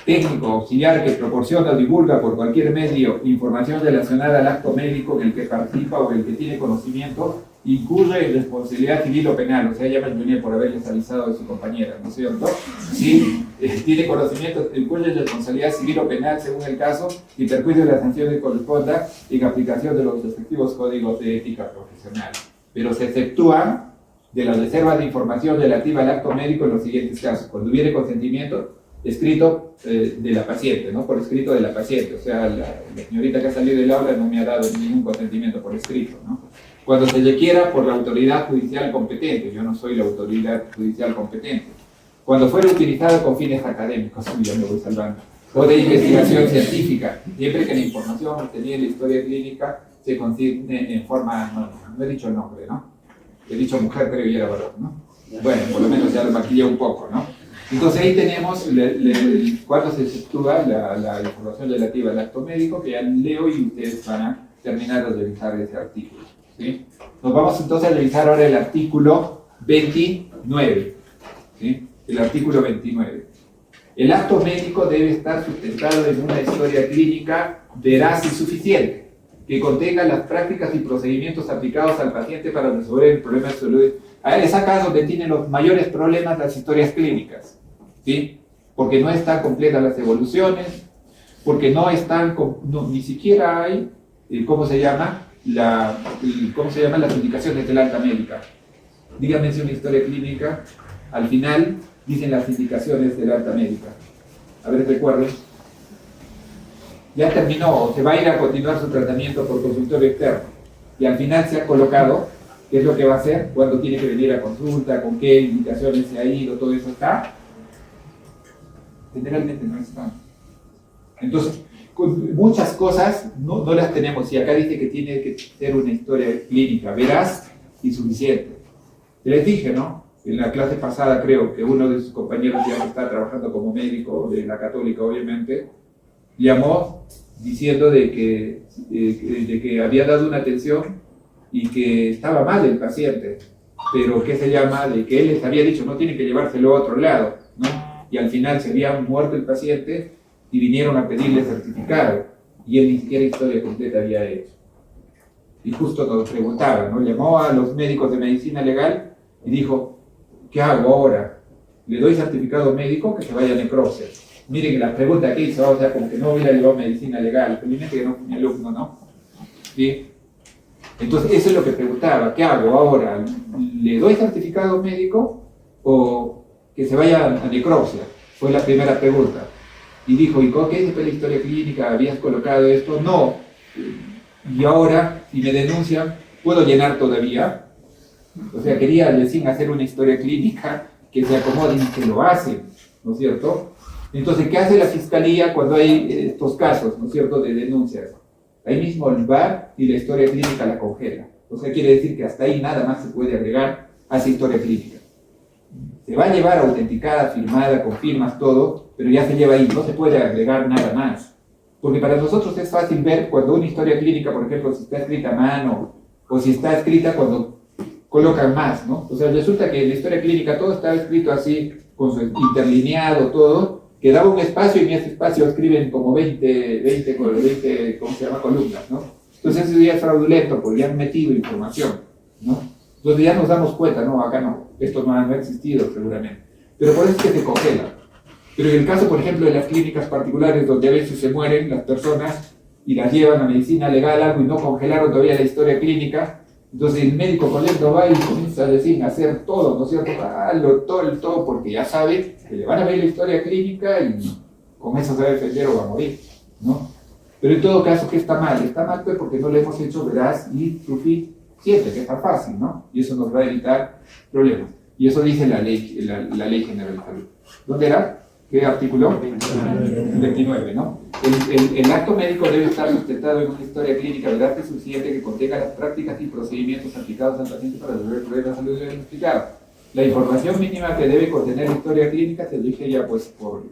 técnico, auxiliar que proporciona o divulga por cualquier medio información relacionada al acto médico en el que participa o en el que tiene conocimiento, incurre en responsabilidad civil o penal, o sea, llama al Junior por haberles avisado de su compañera, ¿no es cierto? Sí, tiene conocimiento, incurre en responsabilidad civil o penal según el caso y perjuicio de la sanción que corresponda en aplicación de los respectivos códigos de ética profesional. Pero se exceptúan de las reservas de información relativa al acto médico en los siguientes casos: cuando hubiere consentimiento escrito de la paciente, ¿no? Por escrito de la paciente, o sea, la señorita que ha salido del aula no me ha dado ningún consentimiento por escrito, ¿no? Cuando se requiera por la autoridad judicial competente, yo no soy la autoridad judicial competente. Cuando fuera utilizado con fines académicos, ya me voy salvando, o de investigación científica, siempre que la información obtenida en la historia clínica se consigne en forma anónima. No he dicho nombre, ¿no? He dicho mujer, creo que era varón, ¿no? Bueno, por lo menos ya lo maquillé un poco, ¿no? Entonces ahí tenemos cuando se efectúa la información relativa al acto médico, que ya leo y ustedes van a terminar de revisar ese artículo, ¿sí? Nos vamos entonces a revisar ahora el artículo 29, ¿sí? El artículo 29. El acto médico debe estar sustentado en una historia clínica veraz y suficiente, que contenga las prácticas y procedimientos aplicados al paciente para resolver el problema de salud. Es acá donde tienen los mayores problemas las historias clínicas, ¿sí? Porque no están completas las evoluciones, porque no están, ni siquiera hay, ¿cómo se llama? Las indicaciones del alta médica. Díganme si una historia clínica, al final, dicen las indicaciones del alta médica. A ver, recuerden. Ya terminó, se va a ir a continuar su tratamiento por consultorio externo. Y al final se ha colocado qué es lo que va a hacer, cuándo tiene que venir a consulta, con qué indicaciones se ha ido, todo eso está. Generalmente no está. Entonces, muchas cosas no las tenemos. Y acá dice que tiene que ser una historia clínica veraz y suficiente. Les dije, ¿no? En la clase pasada creo que uno de sus compañeros ya está trabajando como médico de la Católica, obviamente, llamó diciendo de que había dado una atención y que estaba mal el paciente, pero ¿qué se llama? De que él les había dicho, no tienen que llevárselo a otro lado, ¿no? Y al final se había muerto el paciente y vinieron a pedirle certificado, y él ni siquiera historia completa había hecho. Y justo nos preguntaba, ¿no? Llamó a los médicos de medicina legal y dijo, ¿qué hago ahora? ¿Le doy certificado médico? Que se vaya a necropsia. Miren la pregunta que hizo, o sea, como que no hubiera llevado medicina legal, felizmente que no fue mi alumno, ¿no? ¿Sí? Entonces, eso es lo que preguntaba, ¿qué hago ahora? ¿Le doy certificado médico o que se vaya a necropsia? Fue la primera pregunta. Y dijo, ¿y qué dice la historia clínica? ¿Habías colocado esto? No. Y ahora, si me denuncian, ¿puedo llenar todavía? O sea, quería recién hacer una historia clínica que se acomode y que lo hacen, ¿no es cierto? Entonces, ¿qué hace la fiscalía cuando hay estos casos, ¿no es cierto?, de denuncias? Ahí mismo va y la historia clínica la congela. O sea, quiere decir que hasta ahí nada más se puede agregar a esa historia clínica. Se va a llevar autenticada, firmada, con firmas, todo, pero ya se lleva ahí, no se puede agregar nada más. Porque para nosotros es fácil ver cuando una historia clínica, por ejemplo, si está escrita a mano, o si está escrita cuando colocan más, ¿no? O sea, resulta que en la historia clínica todo estaba escrito así, con su interlineado, todo, que daba un espacio y en ese espacio escriben como 20 ¿cómo se llama? Columnas, ¿no? Entonces eso ya es fraudulento, porque ya han metido información, ¿no? Entonces ya nos damos cuenta, no, acá no, esto no ha existido seguramente. Pero por eso es que se congela. Pero en el caso, por ejemplo, de las clínicas particulares, donde a veces se mueren las personas y las llevan a medicina legal algo y no congelaron todavía la historia clínica, Entonces el médico colecto va y comienza a decir, a hacer todo, ¿no es cierto? Todo, porque ya sabe que le van a ver la historia clínica y con eso se va a defender o va a morir, ¿no? Pero en todo caso, ¿qué está mal? Está mal pues porque no le hemos hecho veraz y suficiente, que es tan fácil, ¿no? Y eso nos va a evitar problemas. Y eso dice la ley general de salud. ¿Dónde era? ¿Qué artículo? 29, ¿no? El acto médico debe estar sustentado en una historia clínica veraz y suficiente que contenga las prácticas y procedimientos aplicados al paciente para resolver el problema de salud diagnosticado. La información mínima que debe contener la historia clínica se elige ya pues por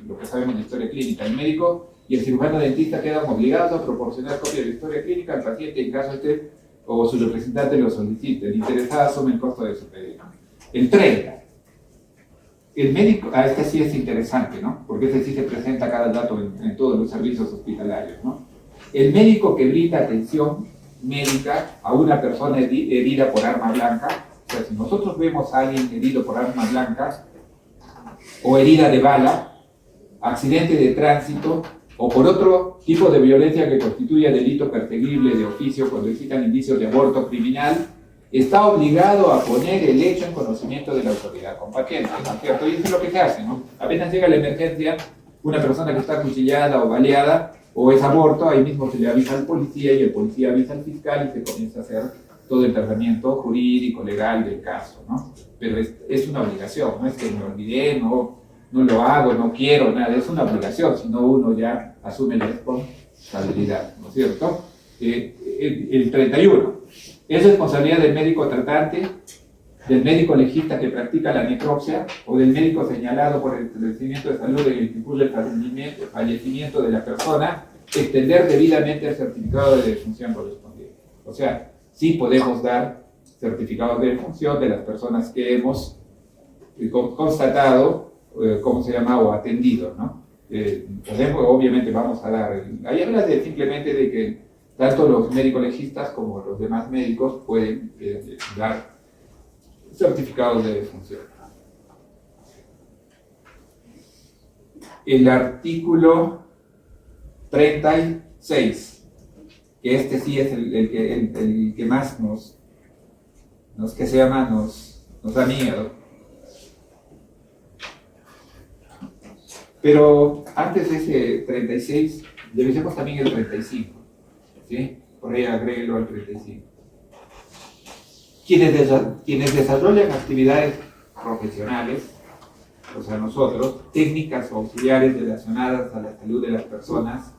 lo que sabemos de historia clínica. El médico y el cirujano dentista quedan obligados a proporcionar copia de la historia clínica al paciente en caso este o su representante lo solicite. El interesado asume el costo de su pedido. El 30. El médico, este sí es interesante, ¿no? Porque este sí se presenta cada dato en todos los servicios hospitalarios, ¿no? El médico que brinda atención médica a una persona herida por arma blanca, o sea, si nosotros vemos a alguien herido por arma blanca o herida de bala, accidente de tránsito o por otro tipo de violencia que constituya delito perseguible de oficio cuando existan indicios de aborto criminal, está obligado a poner el hecho en conocimiento de la autoridad competente, ¿no es cierto? Y eso es lo que se hace, ¿no? Apenas llega la emergencia, una persona que está acuchillada o baleada, o es aborto, ahí mismo se le avisa al policía y el policía avisa al fiscal y se comienza a hacer todo el tratamiento jurídico, legal del caso, ¿no? Pero es una obligación, no es que me olvidé, no lo hago, no quiero, nada, es una obligación, si no uno ya asume la responsabilidad, ¿no es cierto? El 31. Es responsabilidad del médico tratante, del médico legista que practica la necropsia o del médico señalado por el establecimiento de salud en el que incurre el fallecimiento de la persona extender debidamente el certificado de defunción correspondiente. O sea, sí podemos dar certificados de defunción de las personas que hemos constatado, ¿cómo se llama? O atendido, ¿no? Obviamente vamos a dar, ahí habla simplemente de que tanto los médicos legistas como los demás médicos pueden dar certificados de defunción. El artículo 36, que este sí es el que más nos da miedo. Pero antes de ese 36, revisemos también el 35. ¿Sí? Por ahí agréguelo al 35. Quienes desarrollan actividades profesionales, o sea nosotros, técnicas o auxiliares relacionadas a la salud de las personas,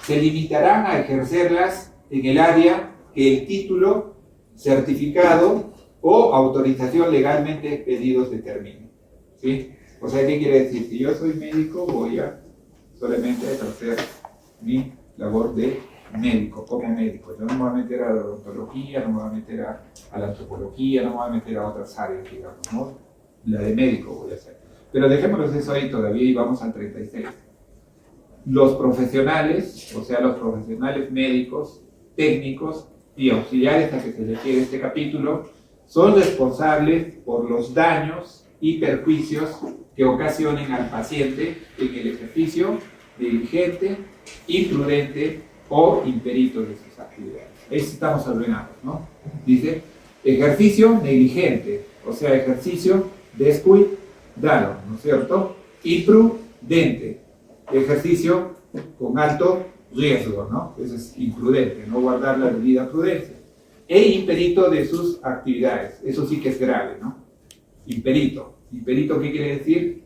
se limitarán a ejercerlas en el área que el título, certificado o autorización legalmente expedidos determine. ¿Sí? O sea, ¿qué quiere decir? Si yo soy médico, voy a solamente ejercer mi labor de médico, como médico. Yo no me voy a meter a la odontología, no me voy a meter a la antropología, no me voy a meter a otras áreas, digamos, ¿no? La de médico voy a hacer. Pero dejémonos eso ahí todavía y vamos al 36. Los profesionales, o sea, los profesionales médicos, técnicos y auxiliares a que se refiere este capítulo, son responsables por los daños y perjuicios que ocasionen al paciente en el ejercicio negligente, imprudente o imperito de sus actividades. Ahí estamos ordenados, ¿no? Dice, ejercicio negligente, o sea, ejercicio descuidado, ¿no es cierto? Imprudente, ejercicio con alto riesgo, ¿no? Eso es imprudente, no guardar la debida prudencia. E imperito de sus actividades, eso sí que es grave, ¿no? Imperito. ¿Imperito qué quiere decir?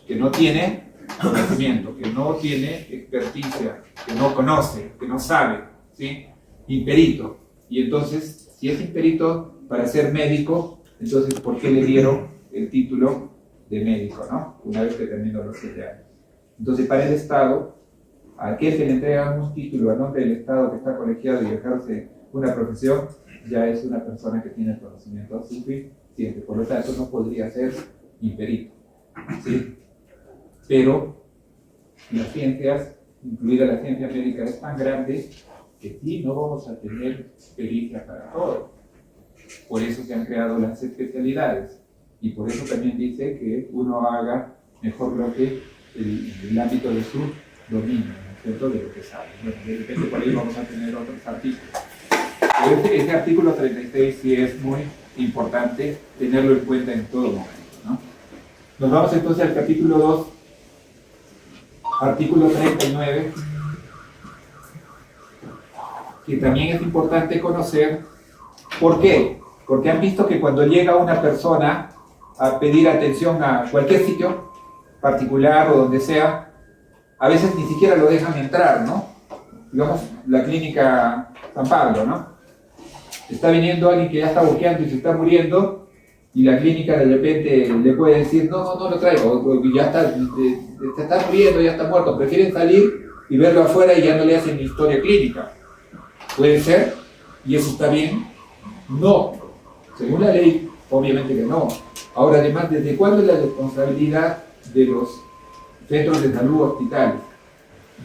Que no tiene conocimiento, que no tiene experticia, que no conoce, que no sabe, ¿sí? Imperito. Y entonces, si es imperito para ser médico, entonces, ¿por qué le dieron el título de médico, ¿no? Una vez que terminó los 7 años. Entonces, para el Estado, a aquel que le entregan un título a nombre del Estado que está colegiado y ejerce una profesión, ya es una persona que tiene el conocimiento suficiente. Por lo tanto, no podría ser imperito, ¿sí? Pero las ciencias, incluida la ciencia médica, es tan grande que sí, no vamos a tener pericia para todo. Por eso se han creado las especialidades. Y por eso también dice que uno haga mejor lo que el ámbito de su dominio, ¿no es cierto? De lo que sabe. Bueno, de repente por ahí vamos a tener otros artículos. Ese artículo 36 sí es muy importante tenerlo en cuenta en todo momento, ¿no? Nos vamos entonces al capítulo 2, artículo 39, que también es importante conocer. ¿Por qué? Porque han visto que cuando llega una persona a pedir atención a cualquier sitio, particular o donde sea, a veces ni siquiera lo dejan entrar, ¿no? Digamos, la clínica San Pablo, ¿no? Está viniendo alguien que ya está boqueando y se está muriendo, y la clínica de repente le puede decir, no lo traigo, o ya está, se está muriendo, ya está muerto, prefieren salir y verlo afuera y ya no le hacen historia clínica. ¿Puede ser? ¿Y eso está bien? No. Según la ley, obviamente que no. Ahora, además, ¿desde cuándo es la responsabilidad de los centros de salud hospitales?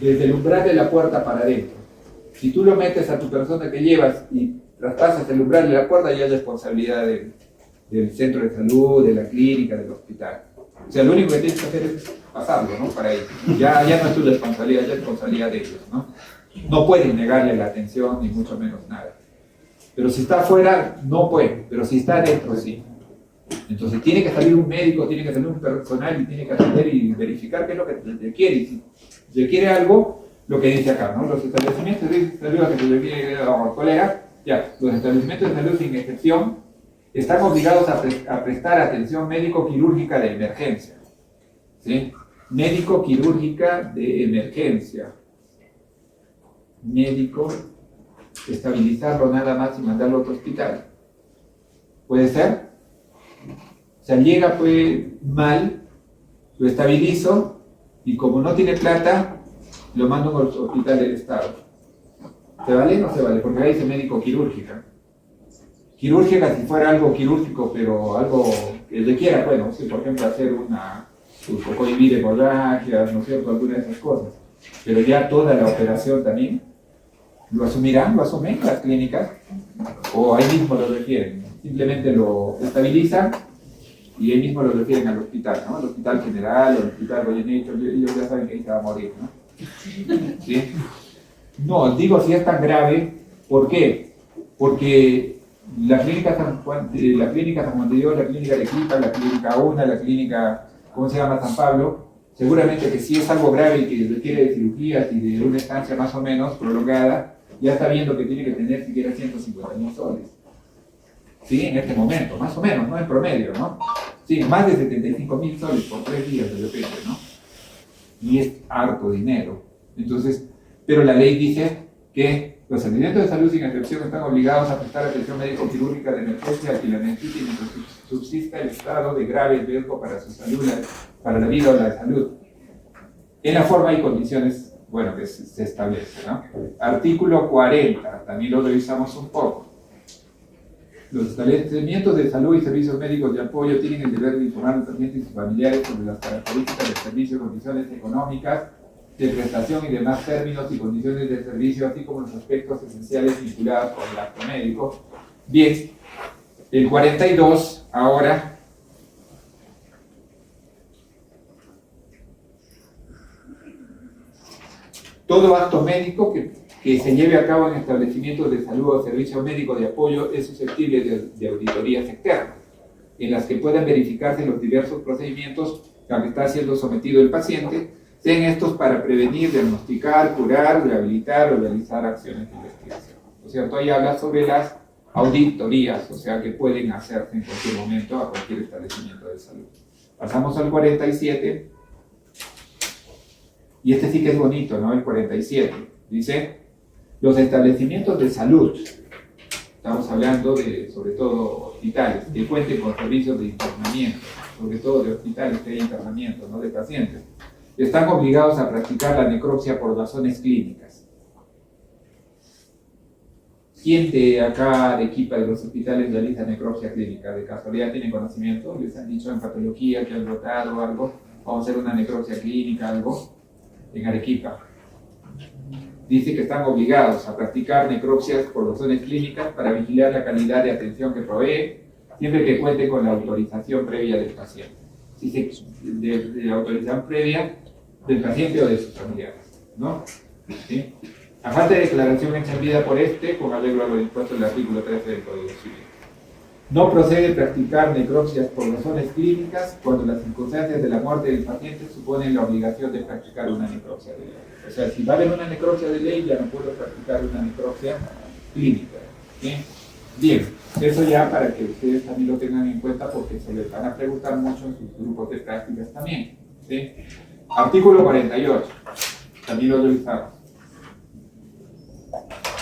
Desde el umbral de la puerta para adentro. Si tú lo metes a tu persona que llevas y traspasas el umbral de la puerta, ya es responsabilidad del centro de salud, de la clínica, del hospital. O sea, lo único que tienes que hacer es pasarlo, ¿no? Para ellos. Ya no es tu responsabilidad, ya es responsabilidad de ellos, ¿no? No pueden negarle la atención, ni mucho menos nada. Pero si está afuera, no puede. Pero si está adentro, sí. Entonces tiene que salir un médico, tiene que salir un personal y tiene que atender y verificar qué es lo que requiere. Y si requiere algo, lo que dice acá, ¿no? Los establecimientos de salud que se requiere al colega, ya, los establecimientos de salud sin excepción están obligados a prestar atención médico-quirúrgica de emergencia. ¿Sí? Médico-quirúrgica de emergencia. Médico, estabilizarlo nada más y mandarlo a otro hospital. ¿Puede ser? O sea, llega pues mal, lo estabilizo y como no tiene plata, lo mando a un hospital del Estado. ¿Se vale o no se vale? Porque ahí dice médico quirúrgica. Quirúrgica si fuera algo quirúrgico, pero algo que requiera, bueno, si por ejemplo hacer cohibir hemorragias, ¿no es cierto? Alguna de esas cosas. Pero ya toda la operación también, ¿lo asumirán? ¿Lo asumen las clínicas? ¿O ahí mismo lo requieren? Simplemente lo estabilizan y ahí mismo lo refieren al hospital, ¿no? Al hospital general o al hospital Goyeneche, ellos ya saben que ahí se va a morir, ¿no? ¿Sí? No, digo si es tan grave, ¿por qué? Porque la clínica San Juan de Dios, la clínica de Arequipa, la clínica UNA, la clínica, ¿cómo se llama? San Pablo, seguramente que si es algo grave y que requiere de cirugías y de una estancia más o menos prolongada, ya está viendo que tiene que tener siquiera 150.000 soles. ¿Sí? En este momento, más o menos, ¿no? En promedio, ¿no? Sí, más de 75.000 soles por 3 días de repente, ¿no? Y es harto dinero. Entonces, pero la ley dice que los establecimientos de salud sin excepción están obligados a prestar atención médico-quirúrgica de emergencia al que la necesite mientras subsista el estado de grave riesgo para su salud, para la vida o la salud. En la forma y condiciones, bueno, que se establece, ¿no? Artículo 40, también lo revisamos un poco. Los establecimientos de salud y servicios médicos de apoyo tienen el deber de informar a los pacientes y sus familiares sobre las características del servicio, condiciones económicas, de prestación y demás términos y condiciones de servicio, así como los aspectos esenciales vinculados con el acto médico. Bien, el 42 ahora. Todo acto médico que se lleve a cabo en establecimientos de salud o servicio médico de apoyo es susceptible de auditorías externas, en las que puedan verificarse los diversos procedimientos a que está siendo sometido el paciente, sean estos para prevenir, diagnosticar, curar, rehabilitar o realizar acciones de investigación. ¿No es cierto? Ahí habla sobre las auditorías, o sea, que pueden hacerse en cualquier momento a cualquier establecimiento de salud. Pasamos al 47, y este sí que es bonito, ¿no? El 47. Dice, los establecimientos de salud, estamos hablando de, sobre todo, hospitales, que cuenten con servicios de internamiento, sobre todo de hospitales que hay internamiento, no de pacientes, están obligados a practicar la necropsia por razones clínicas. ¿Quién de acá, de Arequipa, de los hospitales, realiza necropsia clínica? ¿De casualidad tienen conocimiento? ¿Les han dicho en patología que han rotado algo? ¿Vamos a hacer una necropsia clínica, algo? En Arequipa. Dice que están obligados a practicar necropsias por razones clínicas para vigilar la calidad de atención que provee, siempre que cuente con la autorización previa del paciente. Dice de autorización previa del paciente o de sus familiares, ¿no? ¿Sí? A falta de declaración hecha en vida por este, con arreglo a lo dispuesto en el artículo 13 del Código Civil. No procede practicar necropsias por razones clínicas cuando las circunstancias de la muerte del paciente suponen la obligación de practicar una necropsia de ley. O sea, si va a haber una necropsia de ley, ya no puedo practicar una necropsia clínica. ¿Sí? Bien, eso ya para que ustedes también lo tengan en cuenta porque se les van a preguntar mucho en sus grupos de prácticas también. ¿Sí? Artículo 48, también lo revisamos.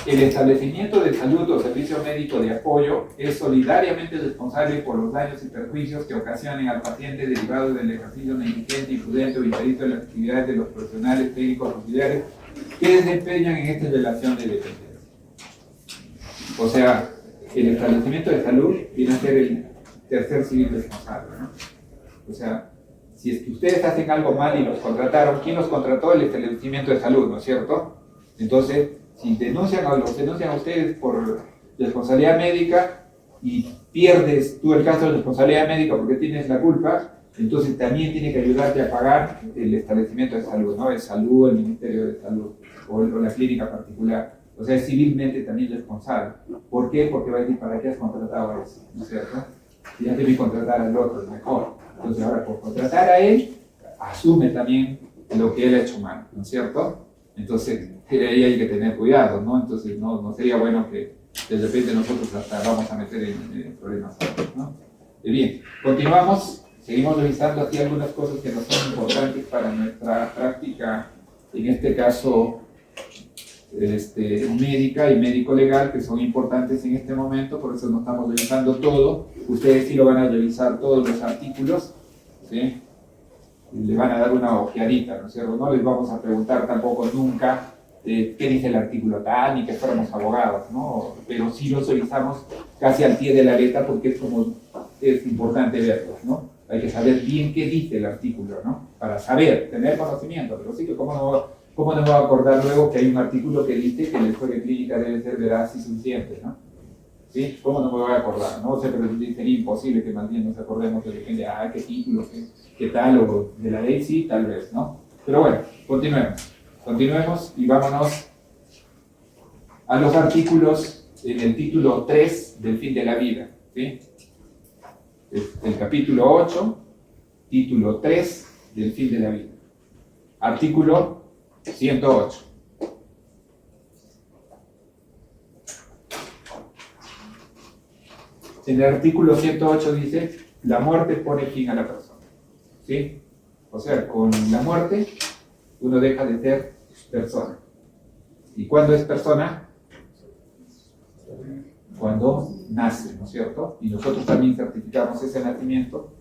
El establecimiento de salud o servicio médico de apoyo es solidariamente responsable por los daños y perjuicios que ocasionen al paciente derivados del ejercicio negligente, imprudente o impedito de las actividades de los profesionales técnicos auxiliares que desempeñan en esta relación de dependencia. O sea, el establecimiento de salud viene a ser el tercer civil responsable, ¿no? O sea, si es que ustedes hacen algo mal y los contrataron, ¿quién los contrató? El establecimiento de salud, ¿no es cierto? Entonces, si denuncian a ustedes por responsabilidad médica y pierdes tú el caso de responsabilidad médica porque tienes la culpa, entonces también tiene que ayudarte a pagar el establecimiento de salud, ¿no? El salud, el Ministerio de Salud o la clínica particular. O sea, es civilmente también responsable. ¿Por qué? Porque va a decir, ¿para qué has contratado a ese? ¿No es cierto? Si ya debí contratar al otro, es mejor. Entonces ahora, por contratar a él, asume también lo que él ha hecho mal, ¿no es cierto? Entonces, ahí hay que tener cuidado, ¿no? Entonces, no sería bueno que de repente nosotros hasta vamos a meter en problemas, ¿no? Bien, continuamos, seguimos revisando aquí algunas cosas que nos son importantes para nuestra práctica, en este caso, médica y médico-legal, que son importantes en este momento, por eso no estamos revisando todo. Ustedes sí lo van a revisar todos los artículos, ¿sí? Le van a dar una ojeadita, ¿no es cierto? No les vamos a preguntar tampoco nunca qué dice el artículo tal, ni que fuéramos abogados, ¿no? Pero sí los revisamos casi al pie de la letra porque es importante verlos, ¿no? Hay que saber bien qué dice el artículo, ¿no? Para saber, tener conocimiento, pero sí que cómo no me voy a acordar luego que hay un artículo que dice que la historia clínica debe ser veraz y suficiente, ¿no? ¿Sí? ¿Cómo no me voy a acordar? No sé, pero sería imposible que más bien nos acordemos de repente, qué título, qué tal, o de la ley, sí, tal vez, ¿no? Pero bueno, continuemos y vámonos a los artículos en el título 3 del fin de la vida, ¿sí? El capítulo 8, título 3 del fin de la vida. Artículo 108. En el artículo 108 dice, la muerte pone fin a la persona. ¿Sí? O sea, con la muerte uno deja de ser persona. ¿Y cuándo es persona? Cuando nace, ¿no es cierto? Y nosotros también certificamos ese nacimiento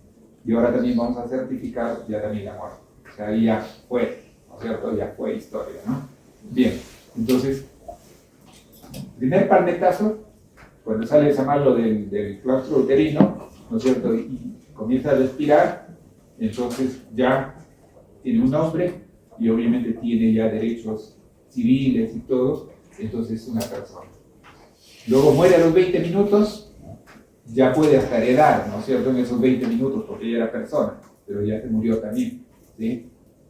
y ahora también vamos a certificar ya también la muerte. O sea, ahí ya fue, ¿no es cierto? Ya fue historia, ¿no? Bien, entonces, primer palmetazo, cuando sale esa mano del claustro uterino, ¿no es cierto? Y comienza a respirar, entonces ya tiene un nombre y obviamente tiene ya derechos civiles y todo, entonces es una persona. Luego muere a los 20 minutos, ya puede hasta heredar, ¿no es cierto? En esos 20 minutos, porque ya era persona, pero ya se murió también, ¿sí?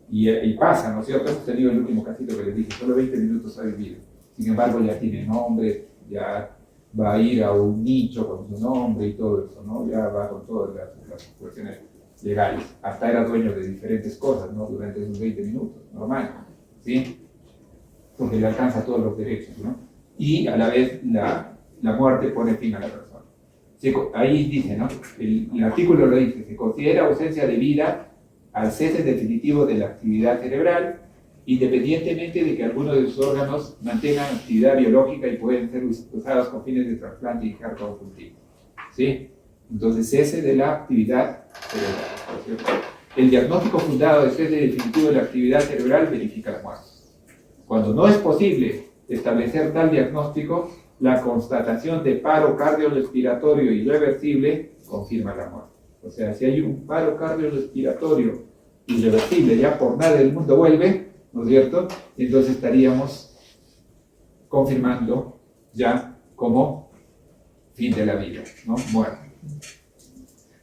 Y pasa, ¿no es cierto? Hemos tenido el último casito que les dije, solo 20 minutos ha vivido. Sin embargo, ya tiene nombre, ya va a ir a un nicho con su nombre y todo eso, ¿no? Ya va con todas las cuestiones legales. Hasta era dueño de diferentes cosas, ¿no? Durante esos 20 minutos, normal, ¿sí? Porque le alcanza todos los derechos, ¿no? Y a la vez la muerte pone fin a la persona. Ahí dice, ¿no? El artículo lo dice, se considera ausencia de vida al cese definitivo de la actividad cerebral, independientemente de que algunos de sus órganos mantengan actividad biológica y pueden ser usados con fines de trasplante y cardiovascular. ¿Sí? Entonces, cese de la actividad cerebral, ¿cierto? El diagnóstico fundado de cese definitivo de la actividad cerebral verifica la muerte. Cuando no es posible establecer tal diagnóstico, la constatación de paro cardiorrespiratorio irreversible confirma la muerte. O sea, si hay un paro cardiorrespiratorio irreversible, ya por nada del mundo vuelve, ¿no es cierto? Entonces estaríamos confirmando ya como fin de la vida, ¿no? Muerte.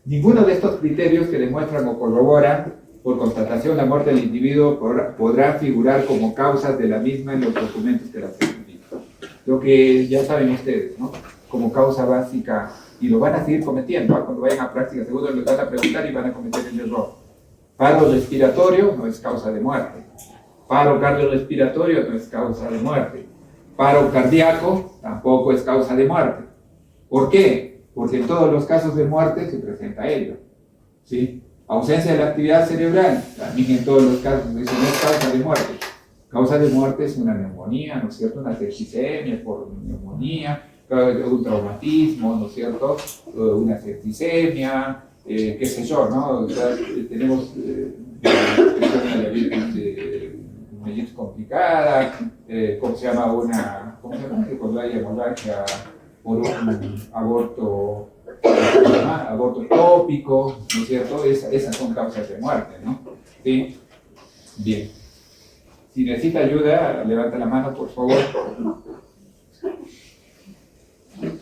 Ninguno de estos criterios que demuestran o corroboran Por constatación, la muerte del individuo podrá figurar como causas de la misma en los documentos que la certifican. Lo que ya saben ustedes, ¿no? Como causa básica, y lo van a seguir cometiendo, ¿no? Cuando vayan a práctica, seguro les van a preguntar y van a cometer el error. Paro respiratorio no es causa de muerte. Paro cardiorrespiratorio no es causa de muerte. Paro cardíaco tampoco es causa de muerte. ¿Por qué? Porque en todos los casos de muerte se presenta ello, ¿sí? Ausencia de la actividad cerebral, también en todos los casos, eso no es causa de muerte. Causa de muerte es una neumonía, ¿no es cierto? Una septicemia por neumonía, un traumatismo, ¿no es cierto? Una septicemia, qué sé yo, ¿no? O sea, tenemos una diabetes complicada, ¿cómo se llama? Cuando hay hemorragia por un aborto ectópico, ¿no es cierto? Esas son causas de muerte, ¿no? ¿Sí? Bien. Si necesita ayuda, levanta la mano, por favor.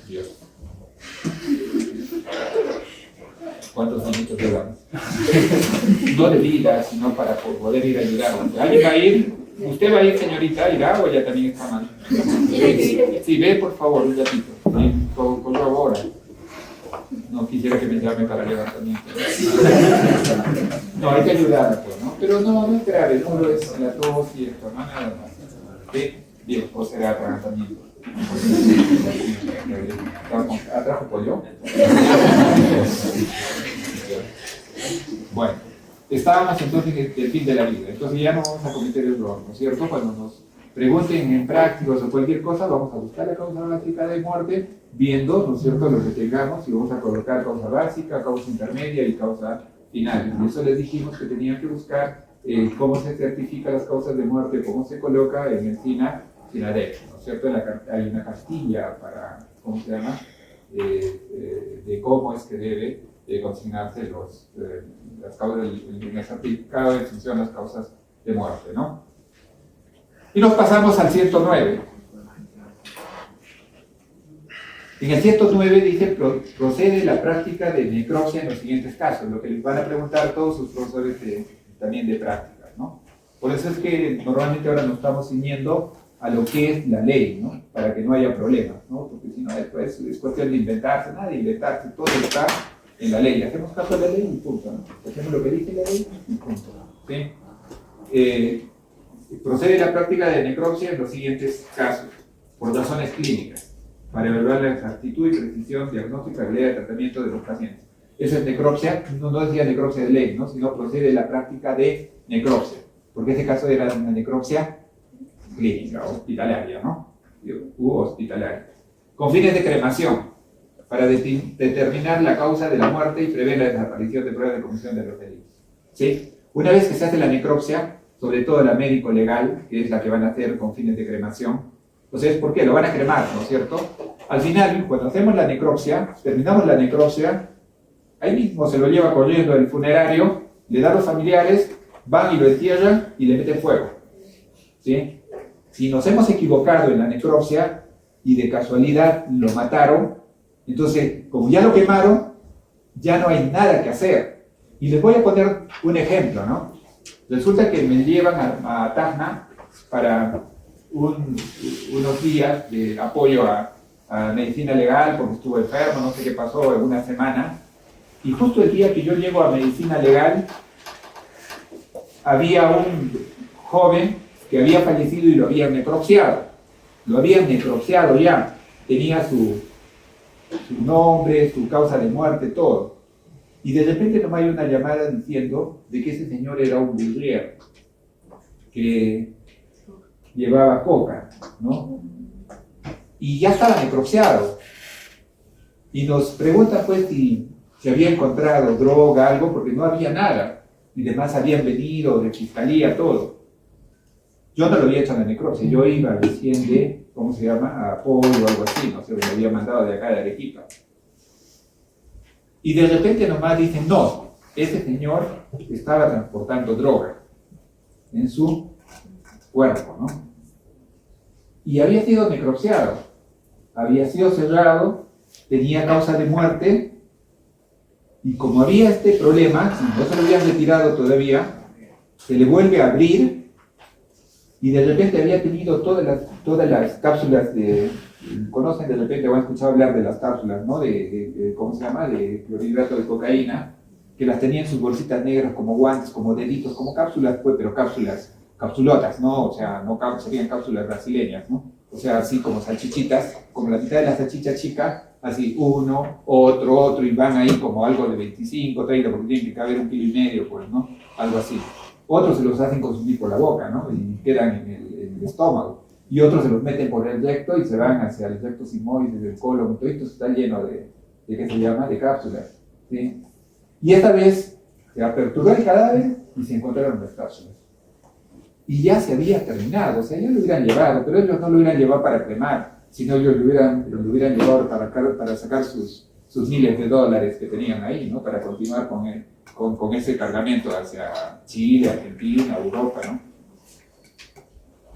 Dios. ¿Cuántos minutos le damos? No de vida, sino para poder ir a ayudarla. ¿Alguien va a ir? ¿Usted va a ir, señorita? ¿Irá o ya también está mal? Sí, ve por favor un ratito. Colabora. No quisiera que me llame para levantamiento. No, hay que ayudarla, pues, ¿no? Pero no es grave, solo es la tos y esto, no nada más. ¿Sí? Bien, o será levantamiento. ¿Atrajo pollo? Bueno, estábamos entonces en el fin de la vida, entonces ya no vamos a cometer el error, ¿no es cierto? Cuando nos pregunten en prácticos o cualquier cosa, vamos a buscar la causa básica de muerte, viendo, ¿no es cierto?, lo que tengamos, y vamos a colocar causa básica, causa intermedia y causa final. Y eso les dijimos que tenían que buscar cómo se certifican las causas de muerte, cómo se coloca en el SINADEC, ¿no es cierto? Hay una cartilla para, ¿cómo se llama?, de cómo es que debe consignarse las causas, el certificado de extinción de las causas de muerte, ¿no? Y nos pasamos al 109. En el 109 dice, procede la práctica de necropsia en los siguientes casos, lo que les van a preguntar todos sus profesores también de prácticas, ¿no? Por eso es que normalmente ahora nos estamos ciñendo a lo que es la ley, ¿no? Para que no haya problemas, ¿no? Porque si no, después es cuestión de inventarse, nada de inventarse, todo está en la ley. Hacemos caso de la ley y punto, ¿no? Hacemos lo que dice la ley y punto, ¿sí? Procede la práctica de necropsia en los siguientes casos, por razones clínicas, para evaluar la exactitud y precisión diagnóstica y habilidad de tratamiento de los pacientes. Eso es necropsia, no decía necropsia de ley, ¿no? Sino procede la práctica de necropsia, porque ese caso era una necropsia clínica, hospitalaria, ¿no? Hospitalaria. Con fines de cremación, para determinar la causa de la muerte y prever la desaparición de pruebas de comisión de los delitos. ¿Sí? Una vez que se hace la necropsia, sobre todo la médico-legal, que es la que van a hacer con fines de cremación, entonces, ¿por qué? Lo van a cremar, ¿no es cierto? Al final, cuando hacemos la necropsia, terminamos la necropsia, ahí mismo se lo lleva corriendo el funerario, le da a los familiares, van y lo entierran y le meten fuego. ¿Sí? Si nos hemos equivocado en la necropsia y de casualidad lo mataron, entonces, como ya lo quemaron, ya no hay nada que hacer. Y les voy a poner un ejemplo, ¿no? Resulta que me llevan a Tacna para unos días de apoyo a medicina legal, porque estuvo enfermo, no sé qué pasó, en una semana. Y justo el día que yo llego a medicina legal, había un joven que había fallecido y lo habían necropsiado. Lo habían necropsiado ya. Tenía su nombre, su causa de muerte, todo. Y de repente nomás hay una llamada diciendo de que ese señor era un burriero, que llevaba coca, ¿no? Y ya estaba necropsiado. Y nos preguntan pues si se había encontrado droga, algo, porque no había nada. Y demás habían venido de fiscalía, todo. Yo no lo había hecho en la necropsia, yo iba recién de, ¿cómo se llama?, a apoyo o algo así, no sé, me había mandado de acá de Arequipa. Y de repente nomás dicen, no, ese señor estaba transportando droga en su cuerpo, ¿no? Y había sido necropsiado, había sido cerrado, tenía causa de muerte, Y como había este problema, si no se lo habían retirado todavía, se le vuelve a abrir y de repente había tenido todas las cápsulas de, conocen de repente o han escuchado hablar de las cápsulas, ¿no? ¿Cómo se llama? De clorhidrato de cocaína, que las tenía en sus bolsitas negras como guantes, como deditos, como cápsulas, pues, pero capsulotas, ¿no? O sea, no serían cápsulas brasileñas, ¿no? O sea, así como salchichitas, como la mitad de la salchicha chica, así uno, otro, y van ahí como algo de 25, 30, porque tienen que caber 1,5 kilos, pues, ¿no? Algo así. Otros se los hacen consumir por la boca, ¿no? Y quedan en el estómago. Y otros se los meten por el recto y se van hacia el recto sigmoide del colon. Todo esto está lleno de ¿qué se llama? De cápsulas, ¿sí? Y esta vez se aperturó el cadáver y se encontraron las cápsulas. Y ya se había terminado, o sea, ya lo hubieran llevado, pero ellos no lo hubieran llevado para cremar, sino ellos lo hubieran llevado para sacar sus miles de dólares que tenían ahí, ¿no? Para continuar con ese cargamento hacia Chile, Argentina, Europa, ¿no?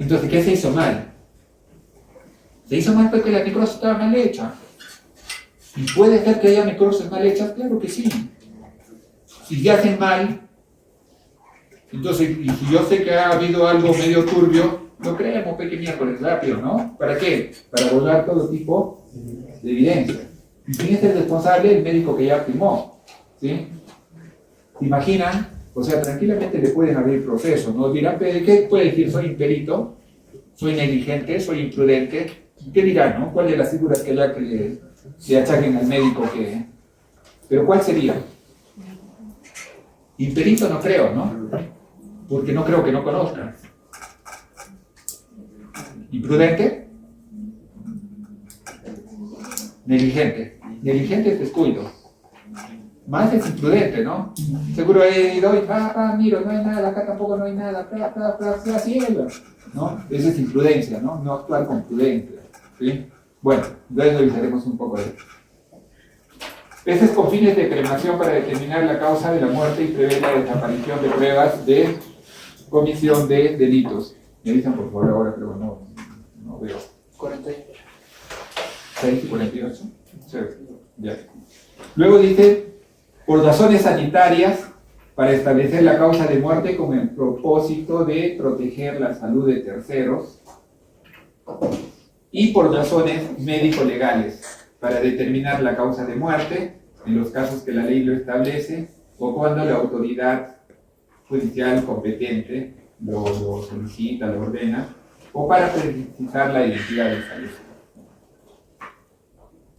Entonces, ¿qué se hizo mal? Se hizo mal porque la necrosis estaba mal hecha. ¿Y puede ser que haya necrosis mal hechas? Claro que sí. Si ya hacen mal, entonces, y si yo sé que ha habido algo medio turbio, lo creemos, pequeño miércoles, rápido, ¿no? ¿Para qué? Para borrar todo tipo de evidencia. ¿Y quién es el responsable? El médico que ya firmó, ¿sí? ¿Se imaginan? O sea, tranquilamente le pueden abrir proceso, ¿no? Dirán, ¿qué puede decir? ¿Soy imperito? ¿Soy negligente? ¿Soy imprudente? ¿Qué dirán, no? ¿Cuál de las figuras que haya que le achaquen al médico que...? ¿Pero cuál sería? Imperito no creo, ¿no? Porque no creo que no conozcan. ¿Imprudente? Negligente. Negligente es descuido. Más es imprudente, ¿no? Seguro he ido y, mira, no hay nada, acá tampoco no hay nada, así es, ¿no? Eso es imprudencia, ¿no? No actuar con prudencia, ¿sí? Bueno, entonces revisaremos un poco de eso. Este es con fines de cremación para determinar la causa de la muerte y prever la desaparición de pruebas de comisión de delitos. Me dicen por favor ahora, pero no veo. 48. 6 y 48. Sí, ya. Luego dice, por razones sanitarias, para establecer la causa de muerte con el propósito de proteger la salud de terceros, y por razones médico-legales, para determinar la causa de muerte, en los casos que la ley lo establece, o cuando la autoridad judicial competente lo solicita, lo ordena, o para precisar la identidad del fallecido.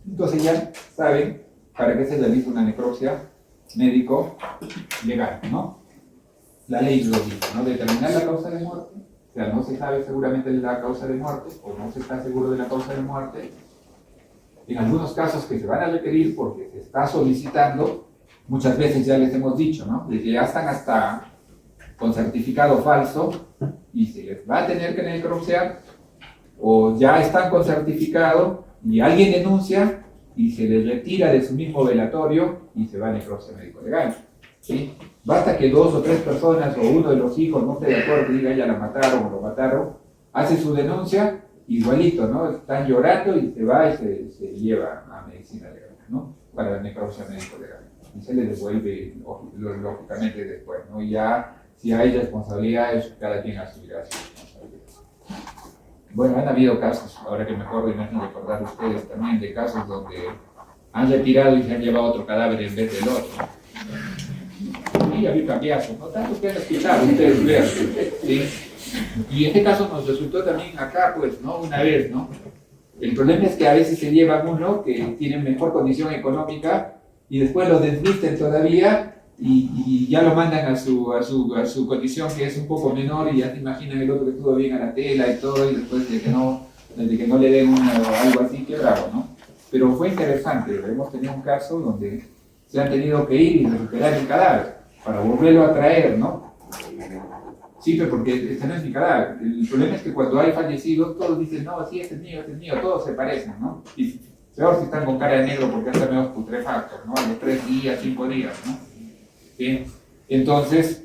Entonces ya saben para qué se realiza una necropsia médico-legal, ¿no? La ley lo dice, ¿no? Determinar la causa de muerte, o sea, no se sabe seguramente la causa de muerte, o no se está seguro de la causa de muerte. En algunos casos que se van a requerir porque se está solicitando, muchas veces ya les hemos dicho, ¿no? De que ya están hasta con certificado falso y se les va a tener que necropsiar, o ya están con certificado y alguien denuncia y se les retira de su mismo velatorio y se va a necropsia médico-legal, ¿sí? Basta que 2 o 3 personas o uno de los hijos no esté de acuerdo, que diga ya la mataron o lo mataron, hace su denuncia, igualito, ¿no? Están llorando y se va y se lleva a medicina legal, ¿no? Para la necropsia médico-legal. Y se le devuelve lógicamente después, ¿no? Y ya, si hay responsabilidades, cada quien asumirá su responsabilidad. Bueno, han habido casos, ahora que me acuerdo y me hacen recordar ustedes también, de casos donde han retirado y se han llevado otro cadáver en vez del otro. Y había cambiazos, no tanto que han hospital, ustedes vean, ¿sí? Y este caso nos resultó también acá, pues, ¿no? Una vez, ¿no? El problema es que a veces se llevan uno que tiene mejor condición económica y después lo desvisten todavía y ya lo mandan a su condición que es un poco menor y ya te imaginan el otro que estuvo bien a la tela y todo y después de que no le den algo así, qué bravo, ¿no? Pero fue interesante, hemos tenido un caso donde se han tenido que ir y recuperar el cadáver para volverlo a traer, ¿no? Sí, pero porque este no es mi cadáver. El problema es que cuando hay fallecidos, todos dicen, no, sí, este es mío, todos se parecen, ¿no? Y peor si están con cara de negro porque están medio putrefactos, ¿no? A los 3 días, 5 días, ¿no? ¿Sí? Entonces,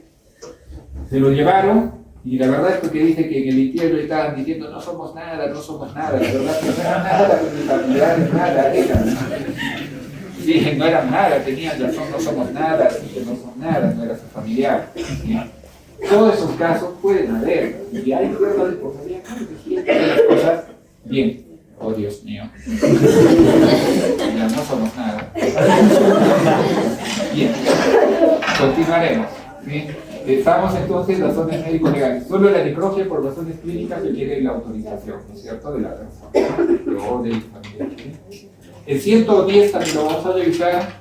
se lo llevaron, y la verdad es que dice que en el entierro estaban diciendo, no somos nada, la verdad que no era nada, con mi familiar, nada, era. Sí, no eran nada, tenían razón, no somos nada, así que no son nada, no era su familiar. ¿Sí? Todos esos casos pueden haber, y hay pruebas de responsabilidad, claro que sí, hay las cosas bien. Oh, Dios mío. Ya no somos nada. Bien, continuaremos. ¿Sí? Estamos entonces en razones médico-legales. Solo la necropsia por razones clínicas requiere la autorización, ¿no es cierto?, de la persona o del familiar. ¿Sí? El 110 también lo vamos a revisar.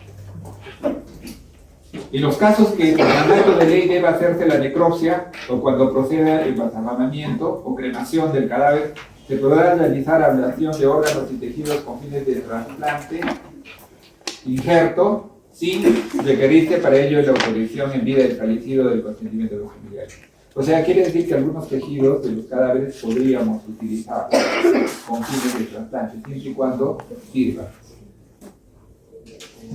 En los casos que por mandato de ley debe hacerse la necropsia o cuando proceda el embalsamamiento o cremación del cadáver, se podrá realizar ablación de órganos y tejidos con fines de trasplante, injerto, sin requerirse para ello la autorización en vida del fallecido del consentimiento de los familiares. O sea, quiere decir que algunos tejidos de los cadáveres podríamos utilizar con fines de trasplante, siempre y cuando sirvan.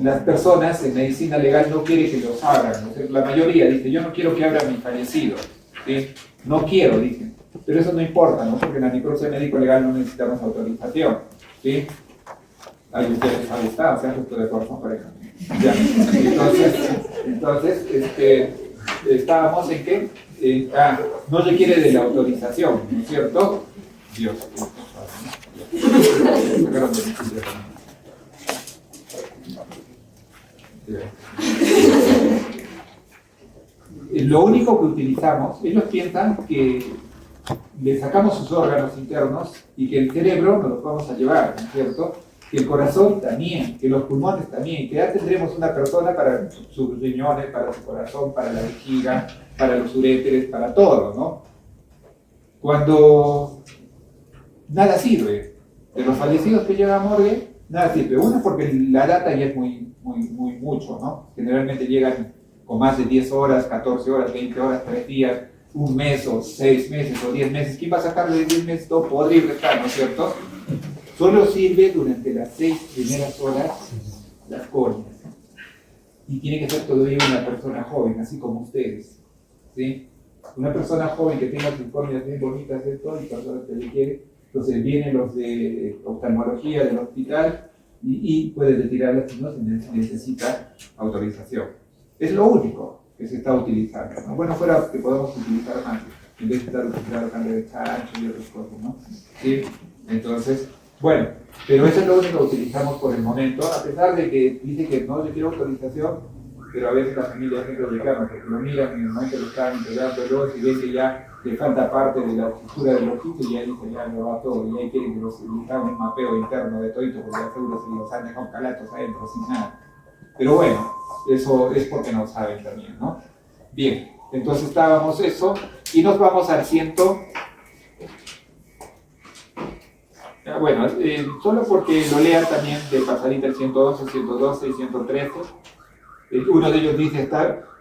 Las personas en medicina legal no quieren que los abran, ¿no? La mayoría dice, yo no quiero que abran mi fallecido, ¿sí? No quiero, dicen. Pero eso no importa, ¿no? Porque en la necropsia médico-legal no necesitamos autorización, ¿sí? Ahí ustedes han estado, o sea, justo de corazón para eso. Ya. Entonces, estábamos en que no requiere de la autorización, ¿no es cierto? Dios. Lo único que utilizamos, ellos piensan que le sacamos sus órganos internos y que el cerebro nos los vamos a llevar, ¿no es cierto? Que el corazón también, que los pulmones también, que ya tendremos una persona para sus riñones, para su corazón, para la vejiga, para los uréteres, para todo, ¿no? Cuando nada sirve, de los fallecidos que llegan a morgue, nada sirve. Uno, porque la data ya es mucho, ¿no? Generalmente llegan con más de 10 horas, 14 horas, 20 horas, 3 días, un mes o 6 meses o 10 meses. ¿Quién va a sacarle de 10 meses? Todo podrido está, ¿no es cierto? Solo sirve durante las 6 primeras horas las córneas. Y tiene que ser todavía una persona joven, así como ustedes, ¿sí? Una persona joven que tenga sus córneas bien bonitas, esto, y personas que le quiere, entonces vienen los de oftalmología del hospital y puede retirarlas si no se necesita autorización. Es lo único que se está utilizando, ¿no? Bueno, fuera que podemos utilizar más, en vez de estar utilizando cambio de chancho y otras cosas, ¿no? ¿Sí? Entonces, bueno, pero eso es lo único que utilizamos por el momento, a pesar de que dice que no requiere autorización, pero a veces la familia siempre reclama, porque lo miran en el momento que lo están integrando, luego si ven que ya le falta parte de la estructura del ojito y ya dicen, ya no va todo, y ahí quieren que los hagan un mapeo interno de todito, porque ya seguro se los han dejado calatos adentro, sin nada. Pero bueno, eso es porque no saben también, ¿no? Bien, entonces estábamos eso, y nos vamos al 100. Bueno, solo porque lo lean también de pasadita el 111, 112 y 113. Uno de ellos dice,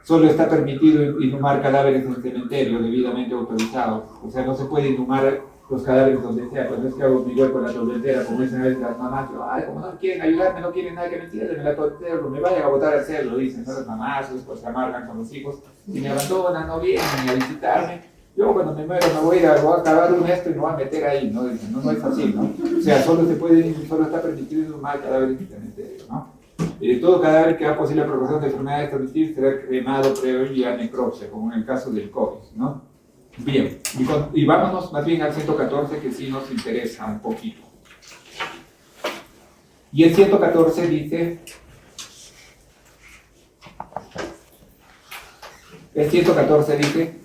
solo está permitido inhumar cadáveres en cementerio debidamente autorizados. O sea, no se puede inhumar los cadáveres donde sea. Pues no es que hago mi hueco en la tormentera, como dicen a veces las mamás, ay, como no quieren ayudarme, no quieren nada que me entierren en la tormentera, pues me vayan a botar al cerro, dicen, ¿no? Las mamás, después se amargan con los hijos, y me abandonan, no vienen ni a visitarme. Yo cuando me muero me voy a acabar un esto y me voy a meter ahí, ¿no? Dicen, no es así, ¿no? O sea, solo está permitido inhumar cadáveres en cementerio, ¿no? Todo cadáver que haga posible la propagación de enfermedades transmisibles será cremado previo a necropsia, como en el caso del COVID, ¿no? Bien, y vámonos más bien al 114, que sí nos interesa un poquito. Y el 114 dice,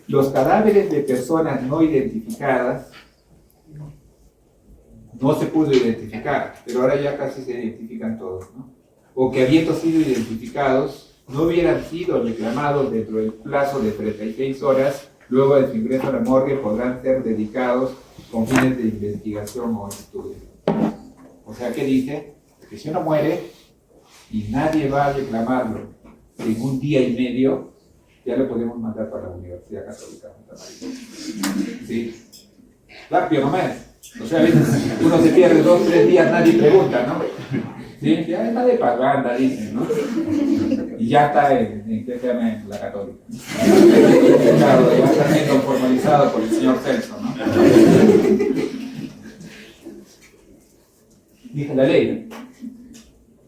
los cadáveres de personas no identificadas no se pudo identificar, pero ahora ya casi se identifican todos, ¿no? O que habiendo sido identificados no hubieran sido reclamados dentro del plazo de 36 horas, luego de su ingreso a la morgue podrán ser dedicados con fines de investigación o estudio. O sea, ¿qué dice? Que si uno muere y nadie va a reclamarlo en un día y medio, ya lo podemos mandar para la Universidad Católica. ¿Sí? Rápido nomás. O sea, a veces uno se pierde 2 o 3 días, nadie pregunta, ¿no? ¿Sí? Ya está de paganda, dicen, ¿no? Y ya está en ¿qué se llama? En la Católica. Claro, ya está siendo formalizado por el señor Celso, ¿no? Dice la ley,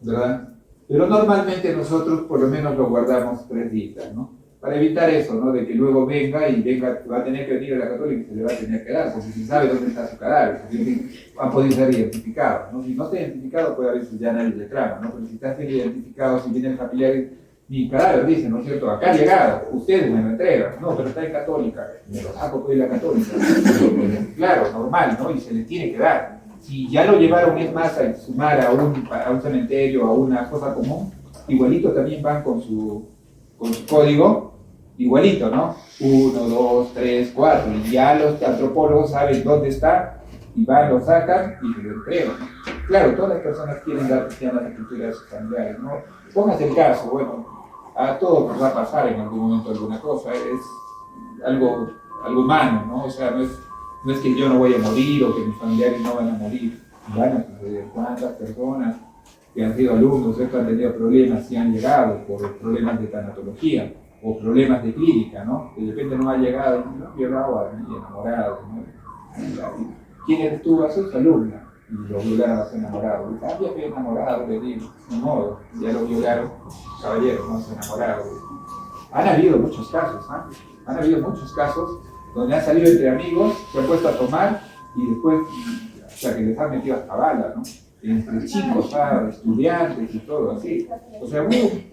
¿verdad? Pero normalmente nosotros por lo menos lo guardamos 3 días, ¿no? Para evitar eso, ¿no? De que luego venga, va a tener que venir a la católica y se le va a tener que dar, porque si sabe dónde está su cadáver, porque han podido ser identificados, ¿no? Si no está identificado, pues a veces ya nadie reclama, ¿no? Pero si está bien identificado, si viene el familiar, mi cadáver dice, ¿no es cierto? Acá ha llegado, ustedes me lo entregan, no, pero está en católica, me lo saco pues de la católica. Claro, normal, ¿no? Y se le tiene que dar. Si ya lo llevaron, es más, a sumar a un cementerio, a una cosa común, igualito también van con su código, igualito, ¿no? 1, 2, 3, 4, y ya los antropólogos saben dónde está, y van, lo sacan y se lo entregan, ¿no? Claro, todas las personas quieren dar cristianas a culturas familiares, ¿no? Póngase el caso, bueno, a todos nos va a pasar en algún momento alguna cosa, es algo humano, ¿no? O sea, no es que yo no voy a morir o que mis familiares no van a morir, van a suceder. ¿Cuántas personas que han sido alumnos, que han tenido problemas y han llegado por problemas de tanatología o problemas de clínica, ¿no? De repente no ha llegado, no violado a mi enamorado, ¿no? ¿Quién eres tú? A sus alumnos. Y lo violaron a su enamorado. Y también fui enamorado, le digo, de modo, ya lo violaron, caballero, no su enamorado. Han habido muchos casos, ¿eh? Han habido muchos casos donde han salido entre amigos, se han puesto a tomar y después, hasta que les han metido hasta balas, ¿no? Entre chicos, estudiantes y todo así. O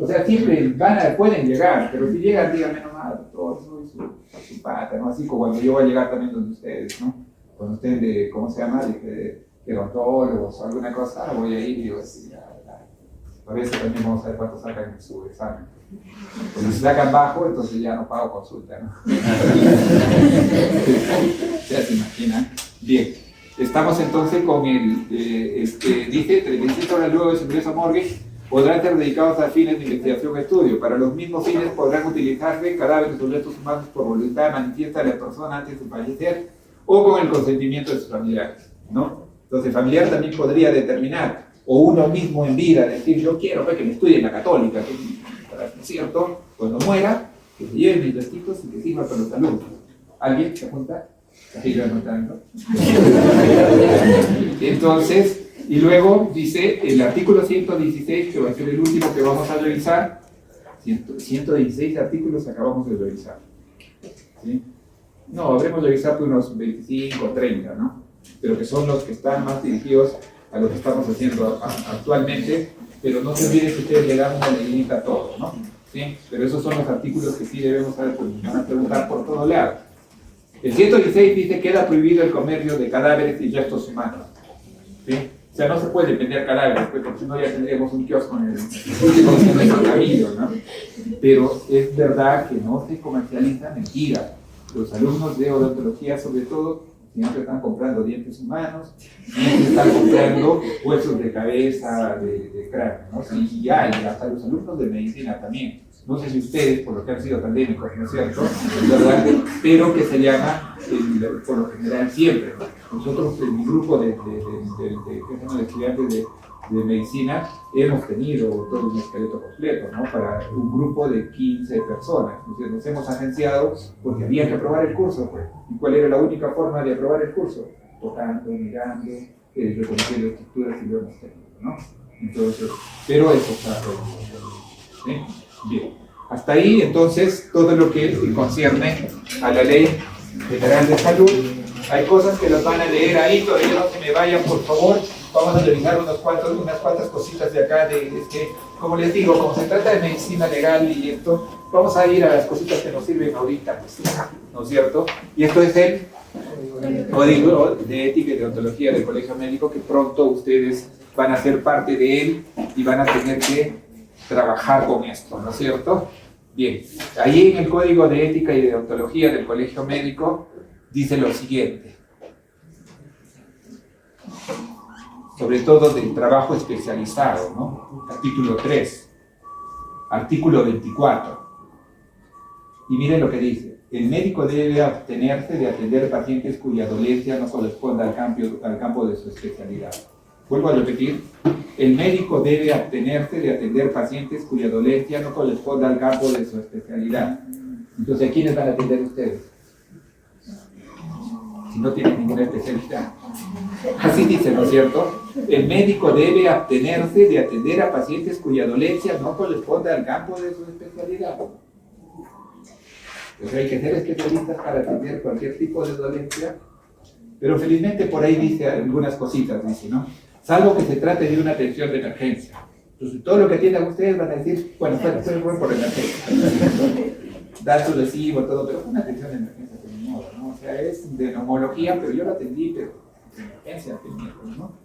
sea, siempre pueden llegar, pero si llegan, díganme nomás, doctor, soy su pata, ¿no? Así como cuando yo voy a llegar también donde ustedes, ¿no? Cuando ustedes de, ¿cómo se llama? De gerontólogos o alguna cosa, voy a ir y digo así, por eso también vamos a ver cuánto sacan en su examen. Porque si sacan bajo, entonces ya no pago consulta, ¿no? Ya se imaginan. Bien. Estamos entonces con el, dice, 36 horas luego de su ingreso a morgue, podrán ser dedicados a fines de investigación y estudio. Para los mismos fines podrán utilizarse cadáveres o restos humanos por voluntad manifiesta de la persona antes de fallecer o con el consentimiento de sus familiares, ¿no? Entonces el familiar también podría determinar, o uno mismo en vida, decir, yo quiero que me estudie en la católica, ¿no es cierto? Cuando muera, que se lleven mis vestidos y que sirva para los alumnos. ¿Alguien se apunta? Ahí yo anotando. Entonces, y luego dice el artículo 116, que va a ser el último que vamos a revisar. 116 artículos acabamos de revisar, ¿sí? No, habremos revisado unos 25 o 30, ¿no? Pero que son los que están más dirigidos a lo que estamos haciendo actualmente, pero no se olviden que ustedes le dan una leidita a todo, ¿no? ¿Sí? Pero esos son los artículos que sí debemos saber, porque nos van a preguntar por todos lados. El 116 dice que queda prohibido el comercio de cadáveres y restos humanos, ¿sí? O sea, no se puede vender cadáveres, pues, porque si no ya tendríamos un kiosco en el camino, ¿no? Pero es verdad que no se comercializan mentiras. Los alumnos de odontología, sobre todo, siempre están comprando dientes humanos, siempre están comprando huesos de cabeza, de cráneo, ¿no? Sí, y hay, hasta los alumnos de medicina también. No sé si ustedes, por lo que han sido pandémicos, ¿no es cierto? ¿Verdad? Pero que se llama, por lo general, siempre, ¿no? Nosotros, en mi grupo de estudiantes de medicina, hemos tenido todo un esqueleto completo, ¿no? Para un grupo de 15 personas. Entonces, nos hemos agenciado porque había que aprobar el curso, pues. ¿Y cuál era la única forma de aprobar el curso? Tocando, mirando, reconociendo estructuras y lo hemos tenido, ¿no? Entonces, pero eso está ¿sí? Bien. Hasta ahí, entonces, todo lo que concierne a la Ley General de Salud. Hay cosas que las van a leer ahí, todavía no se me vayan, por favor. Vamos a revisar unas cuantas cositas de acá, como les digo, como se trata de medicina legal y esto, vamos a ir a las cositas que nos sirven ahorita, ¿no es cierto? Y esto es el Código de Ética y Deontología del Colegio Médico, que pronto ustedes van a ser parte de él y van a tener que trabajar con esto, ¿no es cierto? Bien, ahí en el Código de Ética y Deontología del Colegio Médico dice lo siguiente, sobre todo del trabajo especializado, ¿no? Artículo 3, artículo 24. Y miren lo que dice: el médico debe abstenerse de atender pacientes cuya dolencia no corresponda al campo de su especialidad. Vuelvo a repetir, el médico debe abstenerse de atender pacientes cuya dolencia no corresponda al campo de su especialidad. Entonces, ¿a quiénes van a atender ustedes? Si no tienen ninguna especialidad. Así dice, ¿no es cierto? El médico debe abstenerse de atender a pacientes cuya dolencia no corresponde al campo de su especialidad. Pues hay que ser especialistas para atender cualquier tipo de dolencia, pero felizmente por ahí dice algunas cositas, dice, ¿no? Salvo que se trate de una atención de emergencia. Entonces, todo lo que atiendan ustedes van a decir, bueno, fue por emergencia. Dar su recibo, todo, pero fue una atención de emergencia, de modo, ¿no? O sea, es de neumología, pero yo la atendí, pero de emergencia, ¿no?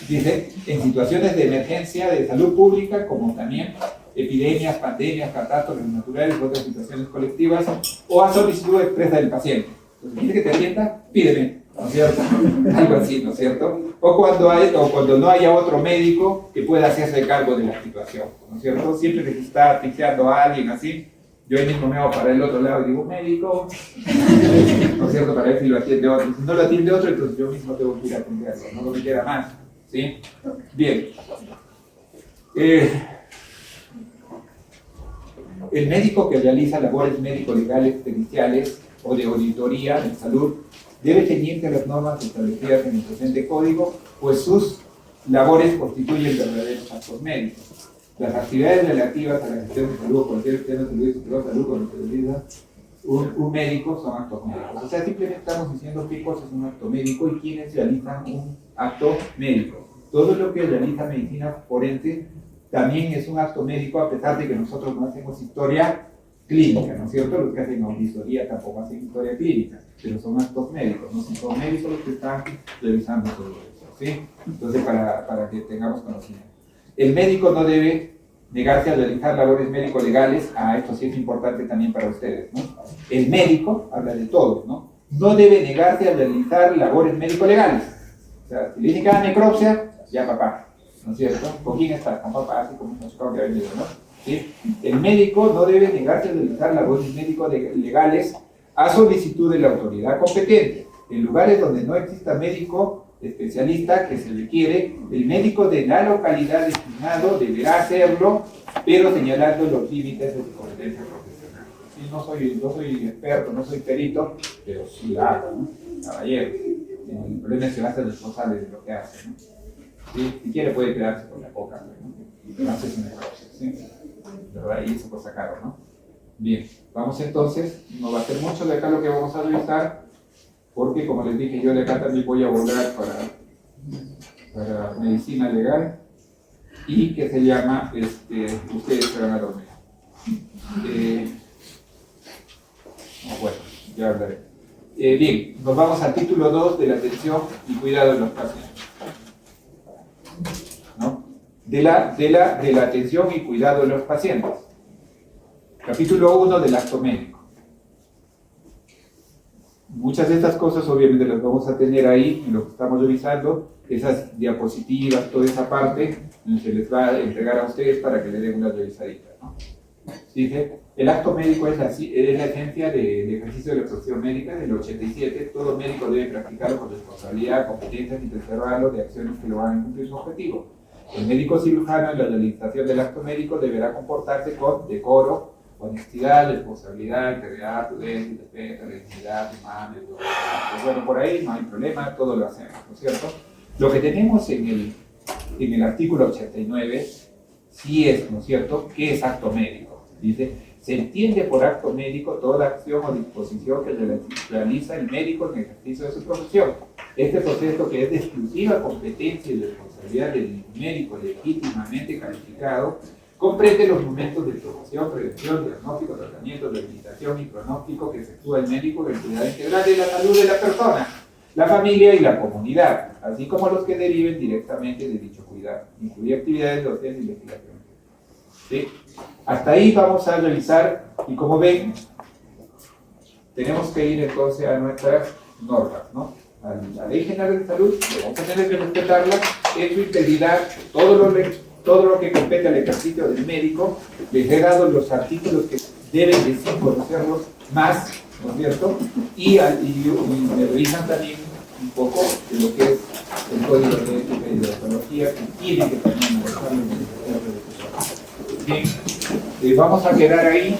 Dice, en situaciones de emergencia de salud pública, como también epidemias, pandemias, catástrofes naturales, otras situaciones colectivas, o a solicitud expresa del paciente. Entonces, ¿quieres que te atienda? Pídeme, ¿no es cierto? Algo así, ¿no es cierto? O cuando no haya otro médico que pueda hacerse cargo de la situación, ¿no es cierto? Siempre que se está asfixiando a alguien así, yo ahí mismo me hago para el otro lado y digo, médico, ¿no es cierto? Para ver si lo atiende otro. Si no lo atiende otro, entonces yo mismo tengo que ir a atenderlo, no me queda más, ¿sí? Bien. El médico que realiza labores médico-legales, periciales o de auditoría en salud debe ceñirse a las normas establecidas en el presente código, pues sus labores constituyen verdaderos actos médicos. Las actividades relativas a la gestión de salud o cualquier gestión de servicios de salud con lo que realiza un médico son actos médicos. O sea, simplemente estamos diciendo qué cosa es un acto médico y quiénes realizan un acto médico. Todo lo que realiza medicina forense también es un acto médico, a pesar de que nosotros no hacemos historia clínica, ¿no es cierto? Los que hacen auditoría tampoco hacen historia clínica, pero son actos médicos, no son médicos los que están revisando todo eso, ¿sí? Entonces, para que tengamos conocimiento. El médico no debe negarse a realizar labores médico-legales, esto sí es importante también para ustedes, ¿no? El médico, habla de todos, ¿no? No debe negarse a realizar labores médico-legales. O sea, si le dicen que haga necropsia, ya papá, ¿no es cierto? ¿Con quién está? Con papá, así como nos acaba de haber dicho, ¿no? ¿Sí? El médico no debe negarse a realizar labores médico-legales a solicitud de la autoridad competente. En lugares donde no exista médico especialista que se requiere, el médico de la localidad destinado deberá hacerlo, pero señalando los límites de su competencia profesional. Sí, no soy experto, no soy perito, pero sí la hago, ¿no? Caballero. El problema es que va a ser responsable de lo que hace, ¿no? ¿Sí? Si quiere puede quedarse con la coca, ¿no? Hace su negocio, ¿sí? ¿Verdad? Y eso cosa caro, ¿no? Bien, vamos entonces, no va a ser mucho de acá lo que vamos a revisar, porque como les dije, yo de acá también voy a volar para medicina legal, y que se llama, ustedes se van a dormir. Bueno, ya hablaré. Bien, nos vamos al título 2 de la atención y cuidado de los pacientes, ¿no? De la atención y cuidado de los pacientes. Capítulo 1 del acto médico. Muchas de estas cosas obviamente las vamos a tener ahí en lo que estamos revisando, esas diapositivas, toda esa parte, se les va a entregar a ustedes para que le den una revisadita, ¿no? Dice, el acto médico es la esencia del ejercicio de la profesión médica del 87, todo médico debe practicarlo con responsabilidad, competencia y preservarlo de acciones que lo hagan cumplir su objetivo. El médico cirujano en la realización del acto médico deberá comportarse con decoro, honestidad, responsabilidad, integridad, prudencia, respeto, la dignidad humana, pues bueno, por ahí no hay problema, todo lo hacemos, ¿no es cierto? Lo que tenemos en el artículo 89 sí es, ¿no es cierto?, ¿qué es acto médico? Dice, se entiende por acto médico toda acción o disposición que realiza el médico en el ejercicio de su profesión. Este proceso, que es de exclusiva competencia y responsabilidad del médico legítimamente calificado, comprende los momentos de promoción, prevención, diagnóstico, tratamiento, rehabilitación y pronóstico que efectúa el médico en el cuidado integral de la salud de la persona, la familia y la comunidad, así como los que deriven directamente de dicho cuidado, incluye actividades de docencia e investigación. ¿Sí? Hasta ahí vamos a revisar, y como ven, tenemos que ir entonces a nuestras normas, ¿no? A la Ley General de Salud, vamos a tener que respetarla en su integridad, todo lo que compete al ejercicio del médico. Les he dado los artículos que deben de sí conocerlos más, ¿no es cierto? Y me revisan también un poco de lo que es el código de ética y de ontología, que tiene que también manejarlo en el Bien, vamos a quedar ahí.